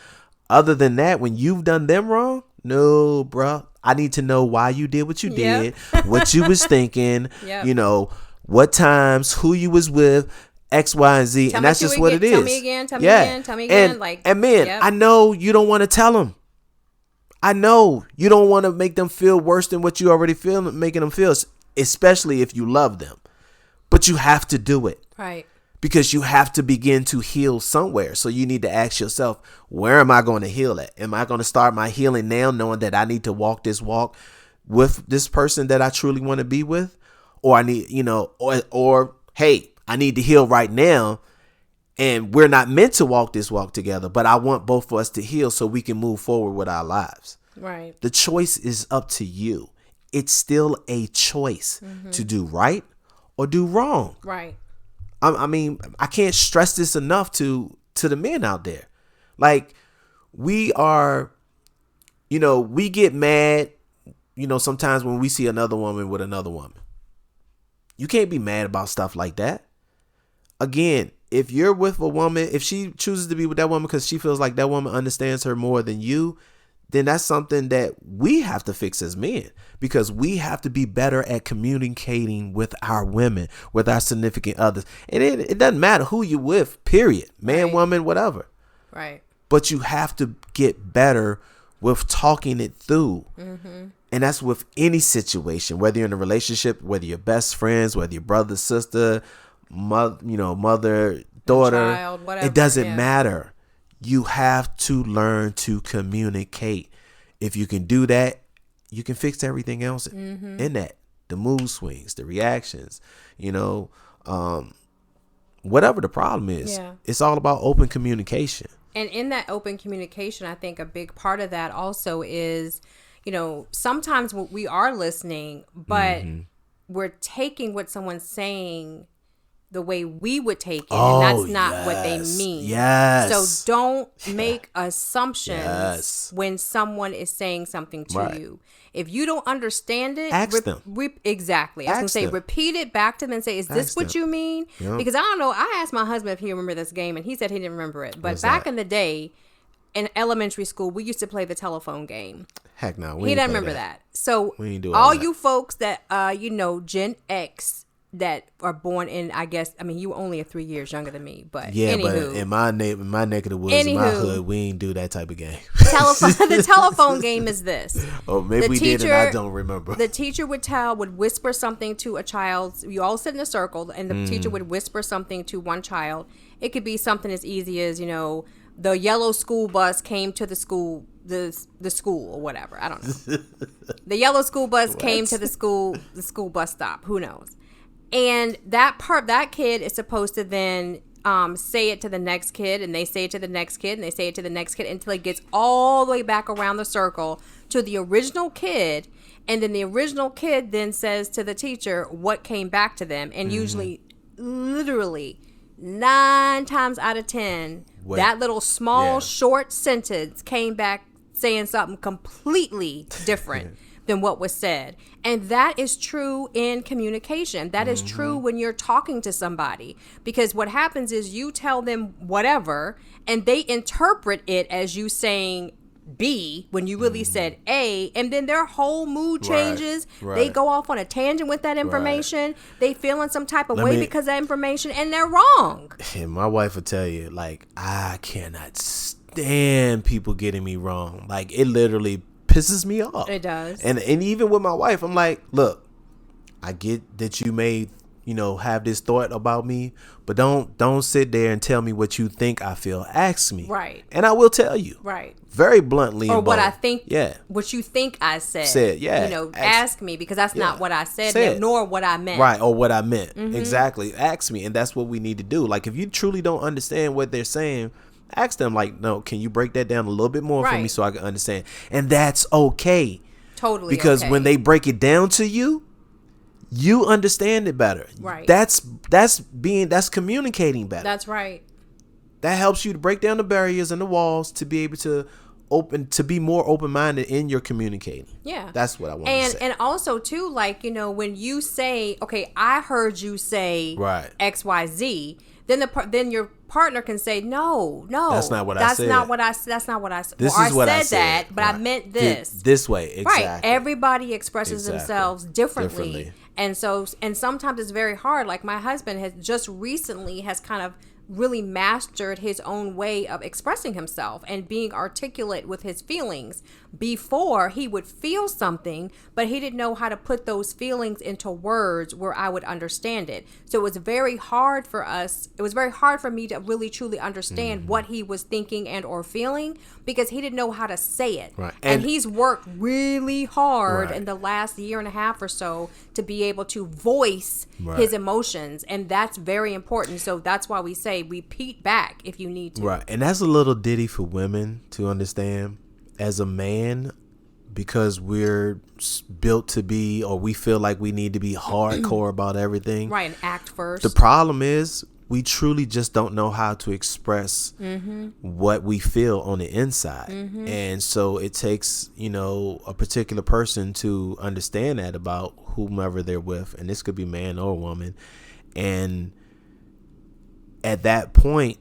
Other than that, when you've done them wrong, no, bruh. I need to know why you did what you did, what you was thinking, what times, who you was with, X, Y, and Z. And that's just what it is. Tell me again. Tell me again. And man, I know you don't want to tell them. I know you don't want to make them feel worse than what you already feel, making them feel, especially if you love them. But you have to do it. Right. Because you have to begin to heal somewhere. So you need to ask yourself, where am I going to heal at? Am I going to start my healing now, knowing that I need to walk this walk with this person that I truly want to be with? Or I need, or hey, I need to heal right now. And we're not meant to walk this walk together, but I want both of us to heal so we can move forward with our lives. Right. The choice is up to you. It's still a choice to do right or do wrong. Right. I mean, I can't stress this enough to the men out there. Like, we are, we get mad, sometimes when we see another woman with another woman. You can't be mad about stuff like that. Again, if you're with a woman, if she chooses to be with that woman because she feels like that woman understands her more than you, then that's something that we have to fix as men, because we have to be better at communicating with our women, with our significant others. And it doesn't matter who you're with, period. Man, woman, whatever. Right. But you have to get better with talking it through. And that's with any situation, whether you're in a relationship, whether you're best friends, whether you're brother, sister, mother, daughter, child, whatever. It doesn't matter. You have to learn to communicate. If you can do that, you can fix everything else in that. The mood swings, the reactions, whatever the problem is. Yeah. It's all about open communication. And in that open communication, I think a big part of that also is, sometimes we are listening, but we're taking what someone's saying the way we would take it, and that's not what they mean. So don't make assumptions when someone is saying something to you. If you don't understand it, ask them. Exactly. I was going to say, repeat it back to them and say, is this what you mean? Because I don't know. I asked my husband if he remembered this game, and he said he didn't remember it. But back in the day, in elementary school, we used to play the telephone game. Heck no. He doesn't remember that. So all you folks that, Gen X, that are born in, I guess, I mean, you were only 3 years younger than me, but anywho, but in my neck of the woods, in my hood, we ain't do that type of game. The telephone game is this. Oh, maybe we did and I don't remember. The teacher would whisper something to a child. You all sit in a circle, and the teacher would whisper something to one child. It could be something as easy as, the yellow school bus came to the school, the school or whatever. I don't know. The yellow school bus came to the school bus stop. Who knows? And that kid is supposed to then say it to the next kid, and they say it to the next kid, and they say it to the next kid until it gets all the way back around the circle to the original kid. And then the original kid then says to the teacher what came back to them. And usually, literally, 9 times out of 10, that little small, short sentence came back saying something completely different than what was said. And that is true in communication. That is true when you're talking to somebody, because what happens is you tell them whatever and they interpret it as you saying B when you really said A, and then their whole mood changes. They go off on a tangent with that information. They feel in some type of way because of that information, and they're wrong. And my wife will tell you, like, I cannot stand people getting me wrong. Like, it literally pisses me off. It does. And even with my wife, I'm like, look, I get that you may, have this thought about me, but don't sit there and tell me what you think I feel. Ask me. Right. And I will tell you. Right. Very bluntly. Or what I think. Yeah. What you think I said. Yeah. Ask me, because that's not what I said, nor what I meant. Right. Or what I meant. Exactly. Ask me. And that's what we need to do. Like, if you truly don't understand what they're saying, ask them, like, no, can you break that down a little bit more for me so I can understand? And that's okay. Totally. Because when they break it down to you, you understand it better. Right. That's communicating better. That's right. That helps you to break down the barriers and the walls to be able to be more open-minded in your communicating. Yeah. That's what I want to say. And also too, like, when you say, okay, I heard you say XYZ, then your partner can say, no, that's not what I said. That's not what I said. This is what I said. That, but I meant this. This way, exactly. Right. Everybody expresses themselves differently. And sometimes it's very hard. Like, my husband has just recently kind of really mastered his own way of expressing himself and being articulate with his feelings. Before, he would feel something, but he didn't know how to put those feelings into words where I would understand it. So it was very hard for me to really truly understand what he was thinking and or feeling, because he didn't know how to say it. Right. And he's worked really hard in the last year and a half or so to be able to voice his emotions, and that's very important. So that's why we say repeat back if you need to. Right. And that's a little ditty for women to understand. As a man, because we're built to be, or we feel like we need to be hardcore about everything. Right, and act first. The problem is we truly just don't know how to express what we feel on the inside. And so it takes, a particular person to understand that about whomever they're with. And this could be man or woman. And at that point,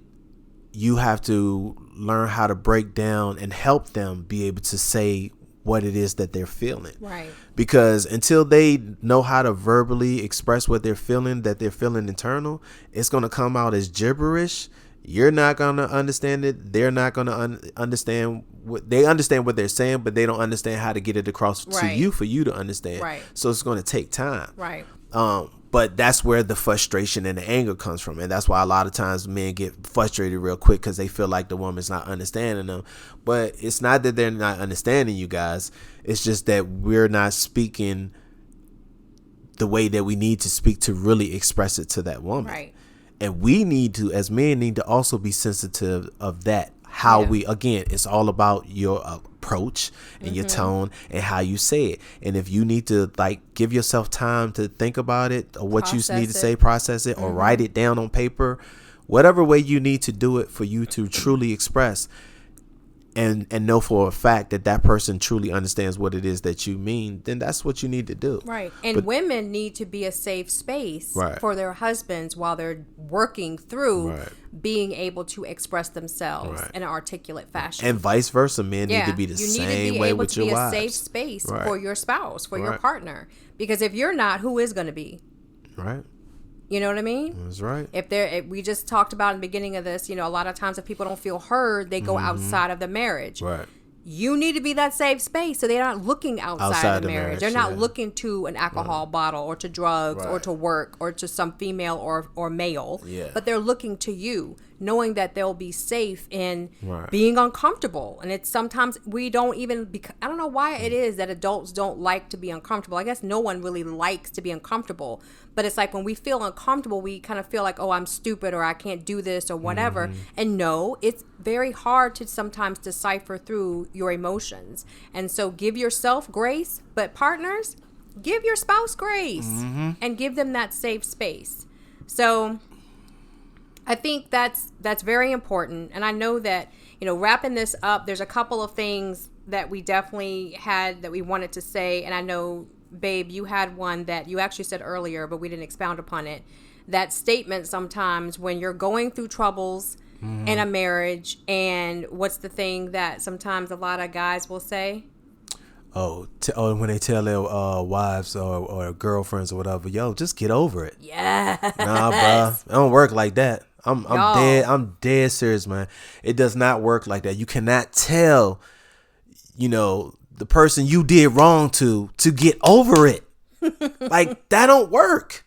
you have to learn how to break down and help them be able to say what it is that they're feeling. Right. Because until they know how to verbally express what they're feeling internal, it's going to come out as gibberish. You're not going to understand it. They're not going to understand they understand what they're saying, but they don't understand how to get it across to you for you to understand. Right. So it's going to take time. Right. But that's where the frustration and the anger comes from. And that's why a lot of times men get frustrated real quick, because they feel like the woman's not understanding them. But it's not that they're not understanding you guys. It's just that we're not speaking the way that we need to speak to really express it to that woman. Right. And we need to, as men, need to also be sensitive of that. how we, again, it's all about your approach and your tone and how you say it. And if you need to like give yourself time to think about it or what you need to say, process it, or write it down on paper, whatever way you need to do it for you to truly express and know for a fact that that person truly understands what it is that you mean, then that's what you need to do. Right. And women need to be a safe space for their husbands while they're working through being able to express themselves in an articulate fashion. And vice versa. Men need to be the same way with your wives. You need to be a safe space for your spouse, for your partner. Because if you're not, who is going to be? Right. You know what I mean? That's right. If we just talked about in the beginning of this, you know, a lot of times if people don't feel heard, they go outside of the marriage. Right. You need to be that safe space so they're not looking outside of the marriage. They're not looking to an alcohol bottle or to drugs or to work or to some female or male. Yeah. But they're looking to you, knowing that they'll be safe in being uncomfortable. And it's sometimes we don't even, I don't know why it is that adults don't like to be uncomfortable. I guess no one really likes to be uncomfortable. But it's like when we feel uncomfortable, we kind of feel like, oh, I'm stupid or I can't do this or whatever. And no, it's very hard to sometimes decipher through your emotions. And so give yourself grace, but partners, give your spouse grace and give them that safe space. So I think that's very important. And I know that, you know, wrapping this up, there's a couple of things that we definitely had that we wanted to say. And I know, babe, you had one that you actually said earlier, but we didn't expound upon it. That statement sometimes when you're going through troubles in a marriage, and what's the thing that sometimes a lot of guys will say? When they tell their wives or girlfriends or whatever, yo, just get over it. Yeah. Nah, bro, it don't work like that. I'm dead serious, man. It does not work like that. You cannot tell, you know, the person you did wrong to get over it. Like, that don't work.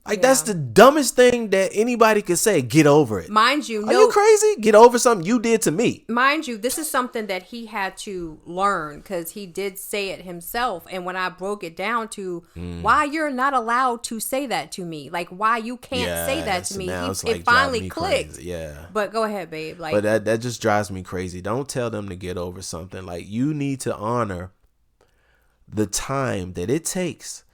Like, that's the dumbest thing that anybody could say. Get over it. Mind you, are you crazy? Get over something you did to me. Mind you, this is something that he had to learn because he did say it himself. And when I broke it down to why you're not allowed to say that to me, like why you can't say that to me, it finally clicked. Crazy. Yeah. But go ahead, babe. Like, but that just drives me crazy. Don't tell them to get over something. Like, you need to honor the time that it takes,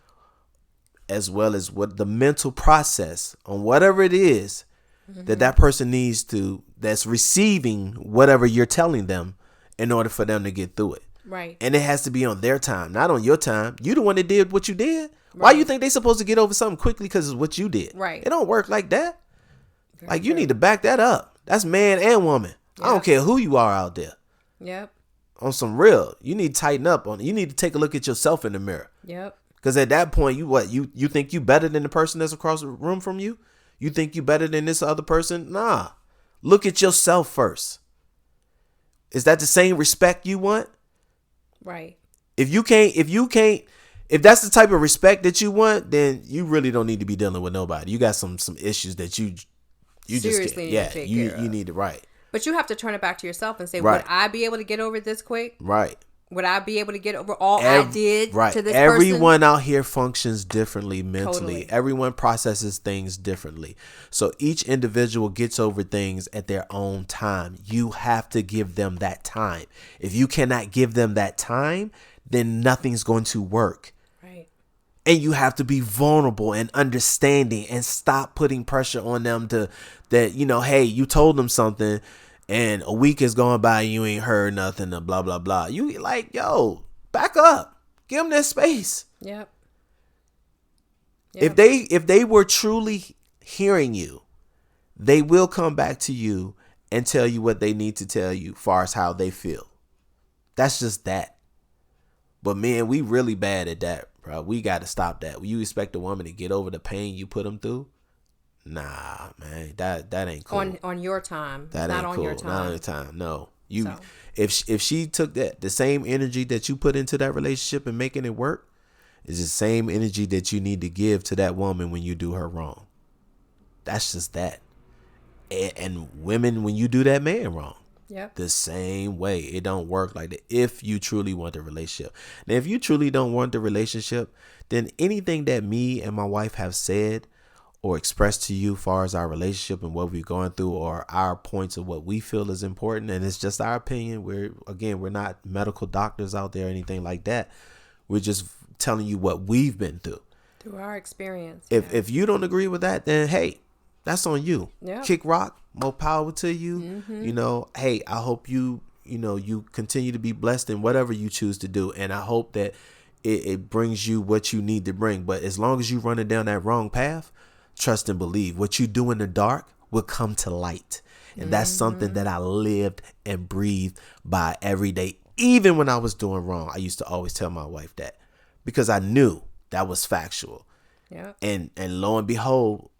as well as what the mental process on whatever it is that person needs to, that's receiving whatever you're telling them in order for them to get through it. Right. And it has to be on their time, not on your time. You the one that did what you did. Right. Why you think they supposed to get over something quickly because it's what you did? Right. It don't work like that. Very like, you need to back that up. That's man and woman. Yep. I don't care who you are out there. Yep. On some real, you need to tighten up on it. You need to take a look at yourself in the mirror. Yep. Because at that point, you think you better than the person that's across the room from you? You think you better than this other person? Nah. Look at yourself first. Is that the same respect you want? Right. If that's the type of respect that you want, then you really don't need to be dealing with nobody. You got some issues that you seriously just can't. You need it right. But you have to turn it back to yourself and say, right. Would I be able to get over it this quick? Right. Would I be able to get over all I did to this person? Everyone out here functions differently mentally. Totally. Everyone processes things differently. So each individual gets over things at their own time. You have to give them that time. If you cannot give them that time, then nothing's going to work. Right. And you have to be vulnerable and understanding and stop putting pressure on them hey, you told them something and a week is going by and you ain't heard nothing, and blah, blah, blah. You like, yo, back up. Give them that space. Yep. If they were truly hearing you, they will come back to you and tell you what they need to tell you as far as how they feel. That's just that. But man, we really bad at that, bro. We got to stop that. You expect a woman to get over the pain you put them through? Nah, man, that ain't cool. On your time, that not ain't on cool. your time. Not on your time. No, if she took the same energy that you put into that relationship and making it work, is the same energy that you need to give to that woman when you do her wrong. That's just that. And women, when you do that man wrong, the same way. It don't work like that if you truly want the relationship. Now, if you truly don't want the relationship, then anything that me and my wife have said or express to you as far as our relationship and what we're going through, or our points of what we feel is important. And it's just our opinion. We're not medical doctors out there or anything like that. We're just telling you what we've been through. Through our experience. If you don't agree with that, then hey, that's on you. Yep. Kick rock, more power to you. Hey, I hope you continue to be blessed in whatever you choose to do. And I hope that it brings you what you need to bring. But as long as you running down that wrong path, trust and believe what you do in the dark will come to light. And that's something that I lived and breathed by every day. Even when I was doing wrong, I used to always tell my wife that, because I knew that was factual. Yeah. And lo and behold,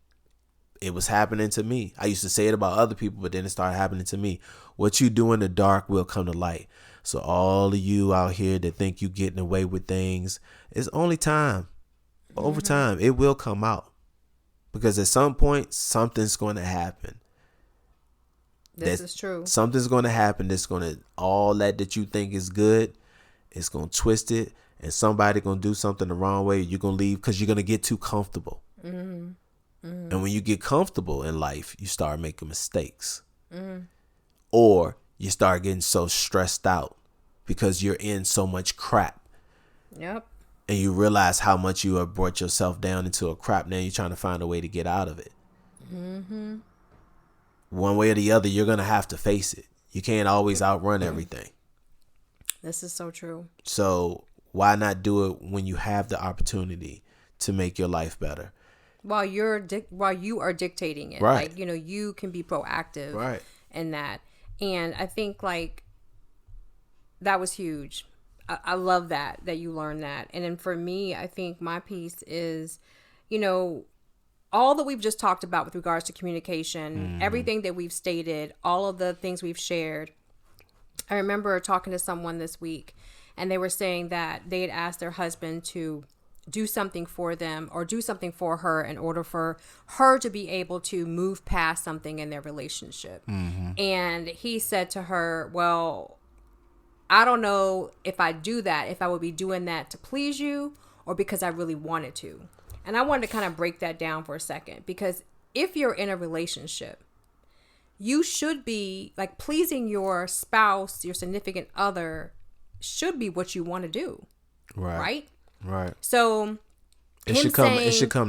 it was happening to me. I used to say it about other people, but then it started happening to me. What you do in the dark will come to light. So all of you out here that think you getting away with things, it's only time. Over time, it will come out. Because at some point, something's going to happen. This is true. Something's going to happen that's going to, all that you think is good, it's going to twist it. And somebody going to do something the wrong way. You're going to leave because you're going to get too comfortable. And when you get comfortable in life, you start making mistakes. Or you start getting so stressed out because you're in so much crap. Yep. And you realize how much you have brought yourself down into a crap. Now you're trying to find a way to get out of it. One way or the other, you're going to have to face it. You can't always outrun everything. This is so true. So why not do it when you have the opportunity to make your life better? While you are dictating it. Right. Like, you can be proactive in that. And I think that was huge. I love that you learned that. And then for me, I think my piece is, all that we've just talked about with regards to communication, everything that we've stated, all of the things we've shared. I remember talking to someone this week, and they were saying that they had asked their husband to do something for them or do something for her in order for her to be able to move past something in their relationship. And he said to her, well, I don't know if I do that, if I would be doing that to please you or because I really wanted to. And I wanted to kind of break that down for a second, because if you're in a relationship, you should be like pleasing your spouse, your significant other should be what you want to do. Right? So it should come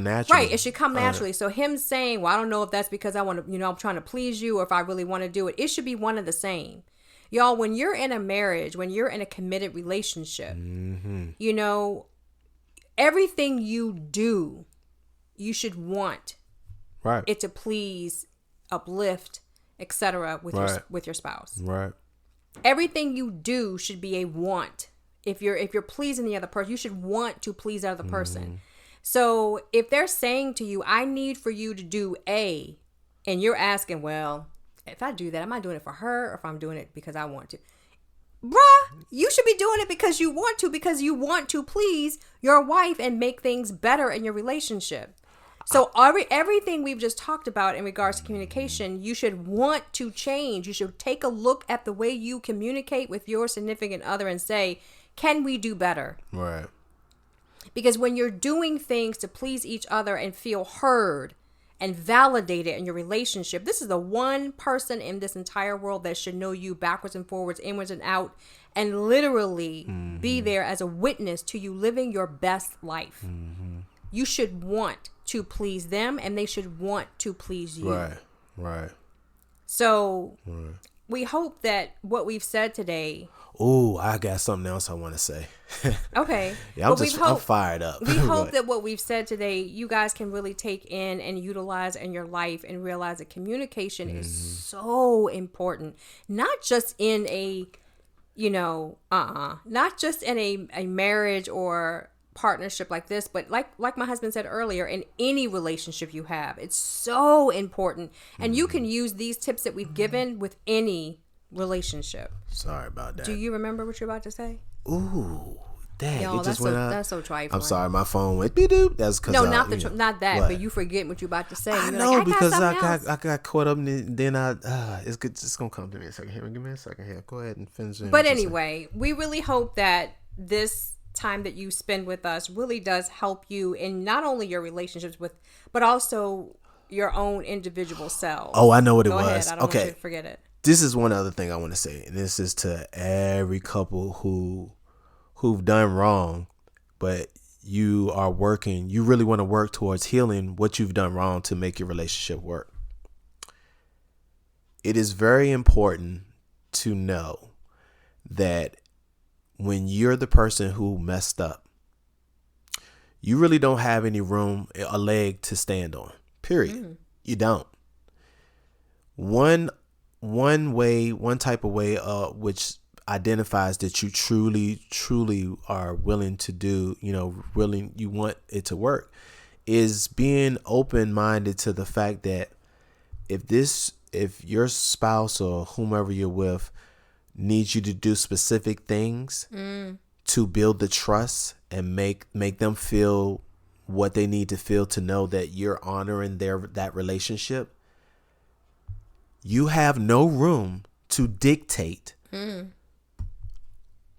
naturally. Right. It should come naturally. So him saying, well, I don't know if that's because I want to, I'm trying to please you or if I really want to do it. It should be one and the same. Y'all, when you're in a marriage, when you're in a committed relationship, everything you do, you should want it to please, uplift, etc. with your spouse. Right. Everything you do should be a want. If you're pleasing the other person, you should want to please the other person. So if they're saying to you, I need for you to do A, and you're asking, well, if I do that, am I doing it for her or if I'm doing it because I want to? Bruh, you should be doing it because you want to please your wife and make things better in your relationship. So everything we've just talked about in regards to communication, you should want to change. You should take a look at the way you communicate with your significant other and say, can we do better? Right. Because when you're doing things to please each other and feel heard and validated in your relationship, this is the one person in this entire world that should know you backwards and forwards, inwards and out, and literally be there as a witness to you living your best life. You should want to please them and they should want to please you. Right. So we hope that what we've said today. Oh, I got something else I want to say. Okay. Yeah, I'm fired up. We hope that what we've said today, you guys can really take in and utilize in your life and realize that communication is so important. Not just in a, not just in a marriage or partnership like this, but like my husband said earlier, in any relationship you have, it's so important. And you can use these tips that we've given with any relationship. Sorry about that. Do you remember what you're about to say? Ooh, dang! Yo, it just went out. That's so trifling. I'm sorry, my phone went doop. That's because not that, but you forget what you're about to say. I know because I got caught up and then it's good. It's gonna come to me a second here. Give me a second here. Go ahead and finish. But anyway, we really hope that this time that you spend with us really does help you in not only your relationships but also your own individual selves. Oh, I know what it Go was. ahead. I don't want you to forget it. This is one other thing I want to say, and this is to every couple who've done wrong, but you really want to work towards healing what you've done wrong to make your relationship work. It is very important to know that when you're the person who messed up, you really don't have any room, a leg to stand on. Period. You don't. One type of way which identifies that you truly are willing to do, you want it to work, is being open-minded to the fact that if your spouse or whomever you're with needs you to do specific things to build the trust and make them feel what they need to feel to know that you're honoring that relationship, you have no room to dictate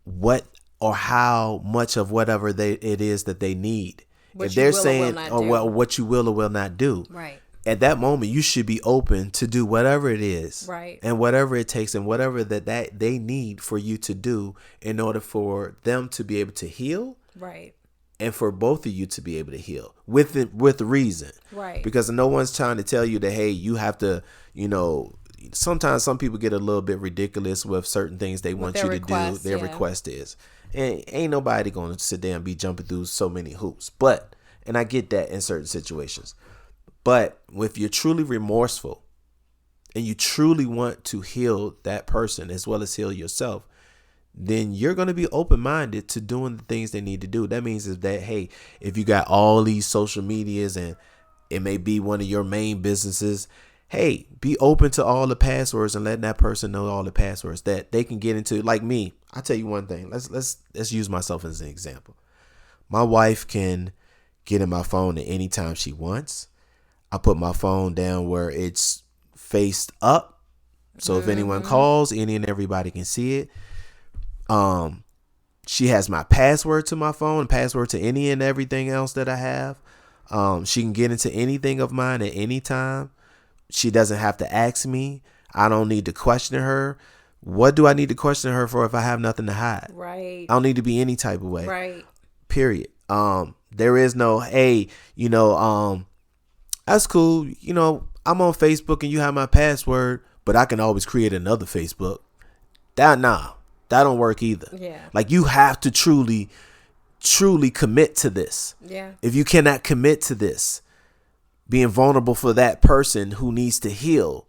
what or how much of whatever it is that they need. If they're saying what you will or will not do, right, at that moment you should be open to do whatever it is, right, and whatever it takes, and whatever that they need for you to do in order for them to be able to heal, right, and for both of you to be able to heal with reason, right? Because no one's trying to tell you that, hey, you have to, sometimes some people get a little bit ridiculous with certain things they want you to do. Their request is, and ain't nobody going to sit there and be jumping through so many hoops. And I get that in certain situations. But if you're truly remorseful and you truly want to heal that person as well as heal yourself, then you're going to be open-minded to doing the things they need to do. That means is that, hey, if you got all these social medias and it may be one of your main businesses, hey, be open to all the passwords and letting that person know all the passwords that they can get into. Like me, I'll tell you one thing. Let's use myself as an example. My wife can get in my phone at any time she wants. I put my phone down where it's faced up. So if anyone calls, any and everybody can see it. She has my password to my phone, password to any and everything else that I have. She can get into anything of mine at any time. She doesn't have to ask me. I don't need to question her. What do I need to question her for if I have nothing to hide? Right. I don't need to be any type of way. Right. Period. There is no, hey, that's cool. I'm on Facebook and you have my password, but I can always create another Facebook. That don't work either. Yeah. Like, you have to truly commit to this. Yeah. If you cannot commit to this, being vulnerable for that person who needs to heal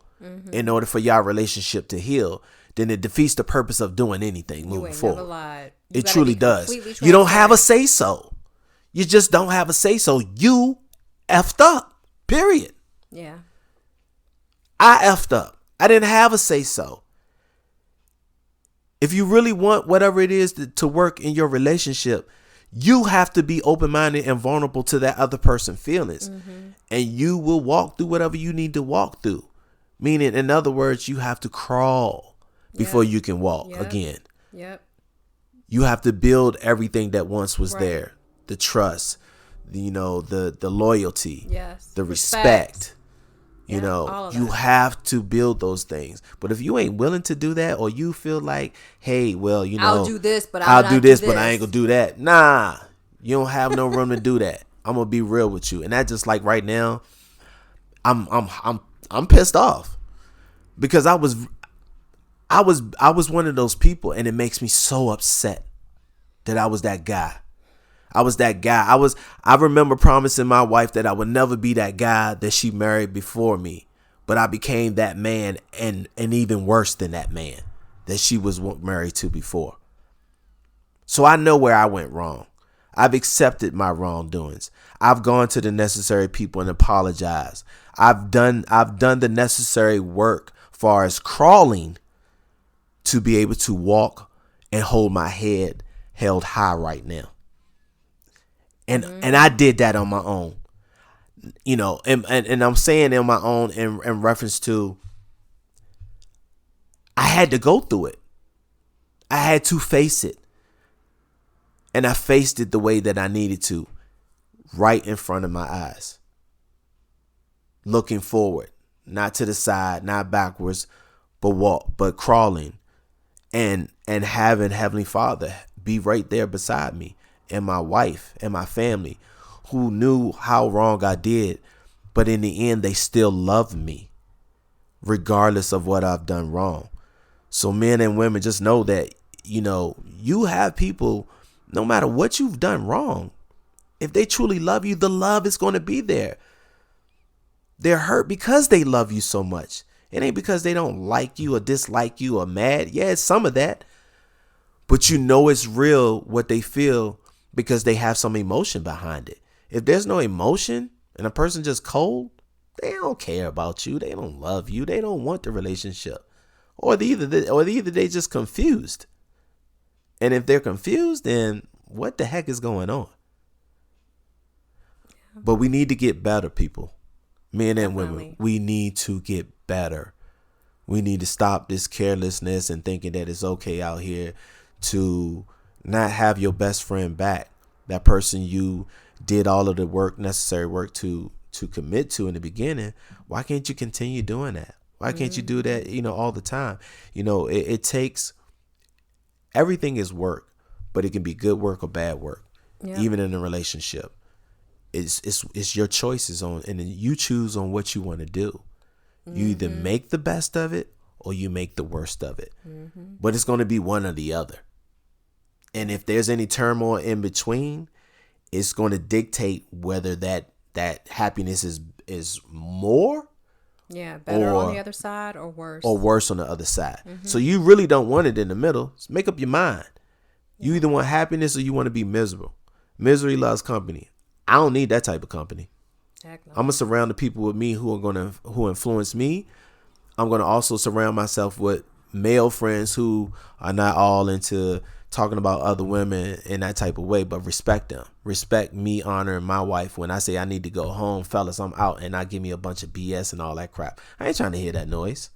in order for your relationship to heal, then it defeats the purpose of doing anything moving forward. Never lied. It truly does. You don't have a say so. You just don't have a say so. You effed up. Period. Yeah. I effed up. I didn't have a say so. If you really want whatever it is to work in your relationship, you have to be open-minded and vulnerable to that other person's feelings. And you will walk through whatever you need to walk through. Meaning, in other words, you have to crawl before you can walk again. Yep. You have to build everything that once was there. The trust, the loyalty, the respect. You have to build those things. But if you ain't willing to do that, or you feel like, hey, well, I'll do this, but I'll do this, but I ain't gonna do that. Nah, you don't have no room to do that. I'm gonna be real with you, and that just like right now, I'm pissed off because I was one of those people, and it makes me so upset that I was that guy. I remember promising my wife that I would never be that guy that she married before me, but I became that man and even worse than that man that she was married to before. So I know where I went wrong. I've accepted my wrongdoings. I've gone to the necessary people and apologized. I've done the necessary work far as crawling to be able to walk and hold my head held high right now. And I did that on my own, and I'm saying on my own in reference to, I had to go through it. I had to face it. And I faced it the way that I needed to, right in front of my eyes. Looking forward, not to the side, not backwards, but crawling. And having Heavenly Father be right there beside me, and my wife and my family, who knew how wrong I did, but in the end, they still loved me, regardless of what I've done wrong. So men and women, just know that, you have people, no matter what you've done wrong, if they truly love you, the love is going to be there. They're hurt because they love you so much. It ain't because they don't like you or dislike you or mad. Yeah, it's some of that. But it's real what they feel because they have some emotion behind it. If there's no emotion and a person just cold, they don't care about you. They don't love you. They don't want the relationship. Or either they just confused. And if they're confused, then what the heck is going on? But we need to get better, people. Men and women, we need to get better. We need to stop this carelessness and thinking that it's okay out here to not have your best friend back. That person you did all of the necessary work to commit to in the beginning. Why can't you continue doing that? Why can't you do that, all the time? It takes, everything is work, but it can be good work or bad work, even in a relationship. It's your choices and then you choose on what you want to do. You either make the best of it or you make the worst of it. But it's going to be one or the other. And if there's any turmoil in between, it's going to dictate whether that happiness is more. Yeah, better on the other side or worse. Or worse on the other side. So you really don't want it in the middle. So make up your mind. You either want happiness or you want to be miserable. Misery loves company. I don't need that type of company. Heck no. I'm going to surround the people with me who influence me. I'm going to also surround myself with male friends who are not all into talking about other women in that type of way, but respect them. Respect me honoring my wife when I say I need to go home, fellas, I'm out, and not give me a bunch of BS and all that crap. I ain't trying to hear that noise.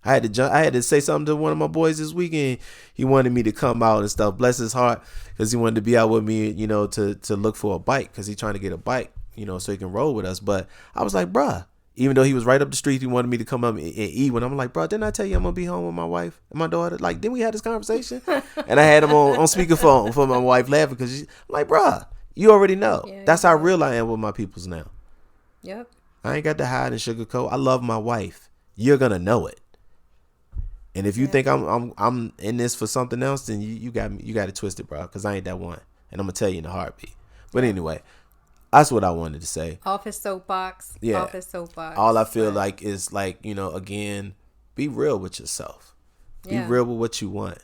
I had to say something to one of my boys this weekend. He wanted me to come out and stuff. Bless his heart, because he wanted to be out with me, to look for a bike, because he's trying to get a bike, so he can roll with us. But I was like, bruh, even though he was right up the street, he wanted me to come up and eat. When I'm like, bro, didn't I tell you I'm gonna be home with my wife and my daughter? Like, didn't we have this conversation? And I had him on speakerphone for my wife laughing because I'm like, bruh, you already know. Yeah, that's how real I am with my peoples now. Yep. I ain't got to hide and sugarcoat. I love my wife. You're gonna know it. And if you think I'm in this for something else, then you got it twisted, bro. Because I ain't that one, and I'm gonna tell you in a heartbeat. But anyway, that's what I wanted to say. Off his soapbox. Yeah. Off his soapbox. All I feel like is again, be real with yourself. Be real with what you want.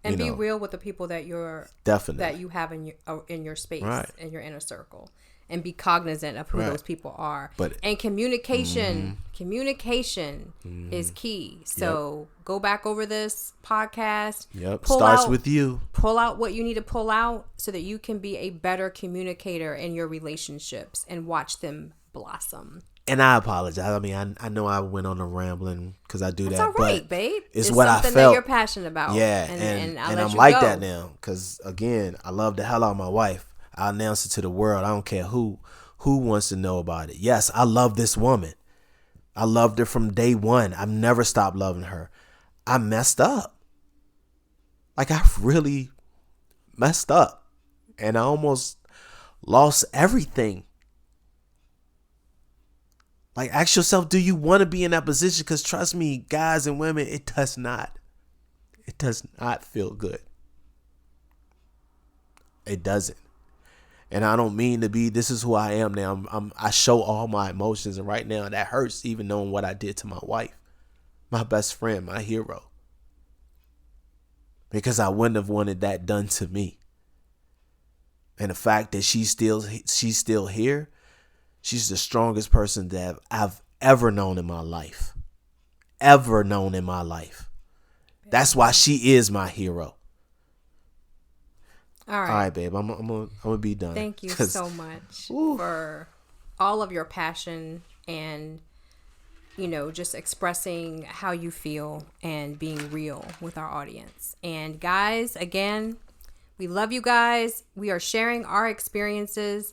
And be real with the people that you have in your space, in your inner circle. And be cognizant of who those people are. And communication is key. So go back over this podcast. Yep. Starts with you. Pull out what you need to pull out so that you can be a better communicator in your relationships and watch them blossom. And I apologize. I mean, I know I went on a rambling because I do that. That's all right, babe. It's what I felt. Something that you're passionate about. Yeah, and I'm like that now because, again, I love the hell out of my wife. I announce it to the world. I don't care who wants to know about it. Yes, I love this woman. I loved her from day one. I've never stopped loving her. I messed up. Like, I really messed up. And I almost lost everything. Like, ask yourself, do you want to be in that position? Because trust me, guys and women, it does not. It does not feel good. It doesn't. And I don't mean to be, this is who I am now. I show all my emotions. And right now that hurts, even knowing what I did to my wife, my best friend, my hero. Because I wouldn't have wanted that done to me. And the fact that she's still here, she's the strongest person that I've ever known in my life. Ever known in my life. That's why she is my hero. All right, babe. I'm gonna be done. Thank you so much for all of your passion and, just expressing how you feel and being real with our audience. And guys, again, We love you guys. We are sharing our experiences,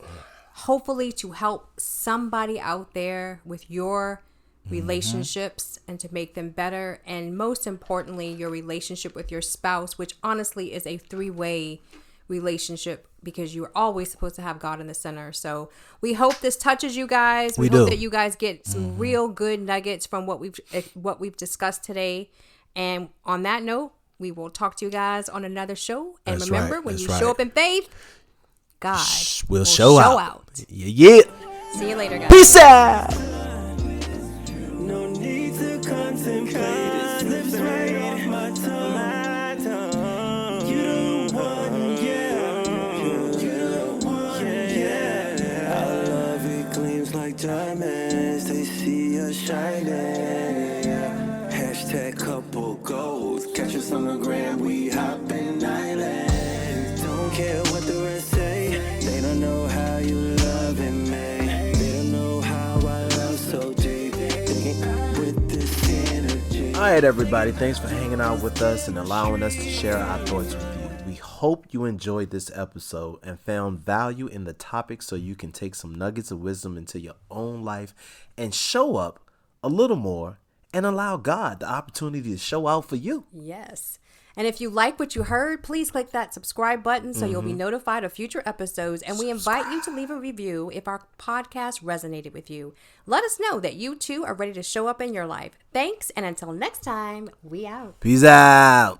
hopefully to help somebody out there with your relationships and to make them better. And most importantly, your relationship with your spouse, which honestly is a 3-way relationship, because you're always supposed to have God in the center. So we hope this touches you guys. We hope that you guys get some real good nuggets from what we've discussed today. And on that note, we will talk to you guys on another show. And remember, when you show up in faith, God will show out. Yeah. See you later, guys. Peace out. No need to contemplate. It slips right off my tongue. You don't want, yeah. Our love, it gleams like diamonds. They see us shining. Hashtag couple goals. Catch us on the gram. We hopping islands. Don't care what the rest say. They don't know how you loving me. They don't know how I love so deep. With this energy. All right, everybody. Thanks for hanging out with us and allowing us to share our thoughts with you. We hope you enjoyed this episode and found value in the topic so you can take some nuggets of wisdom into your own life and show up a little more and allow God the opportunity to show out for you. Yes. And if you like what you heard, please click that subscribe button so you'll be notified of future episodes. And we invite you to leave a review if our podcast resonated with you. Let us know that you too are ready to show up in your life. Thanks. And until next time, we out. Peace out.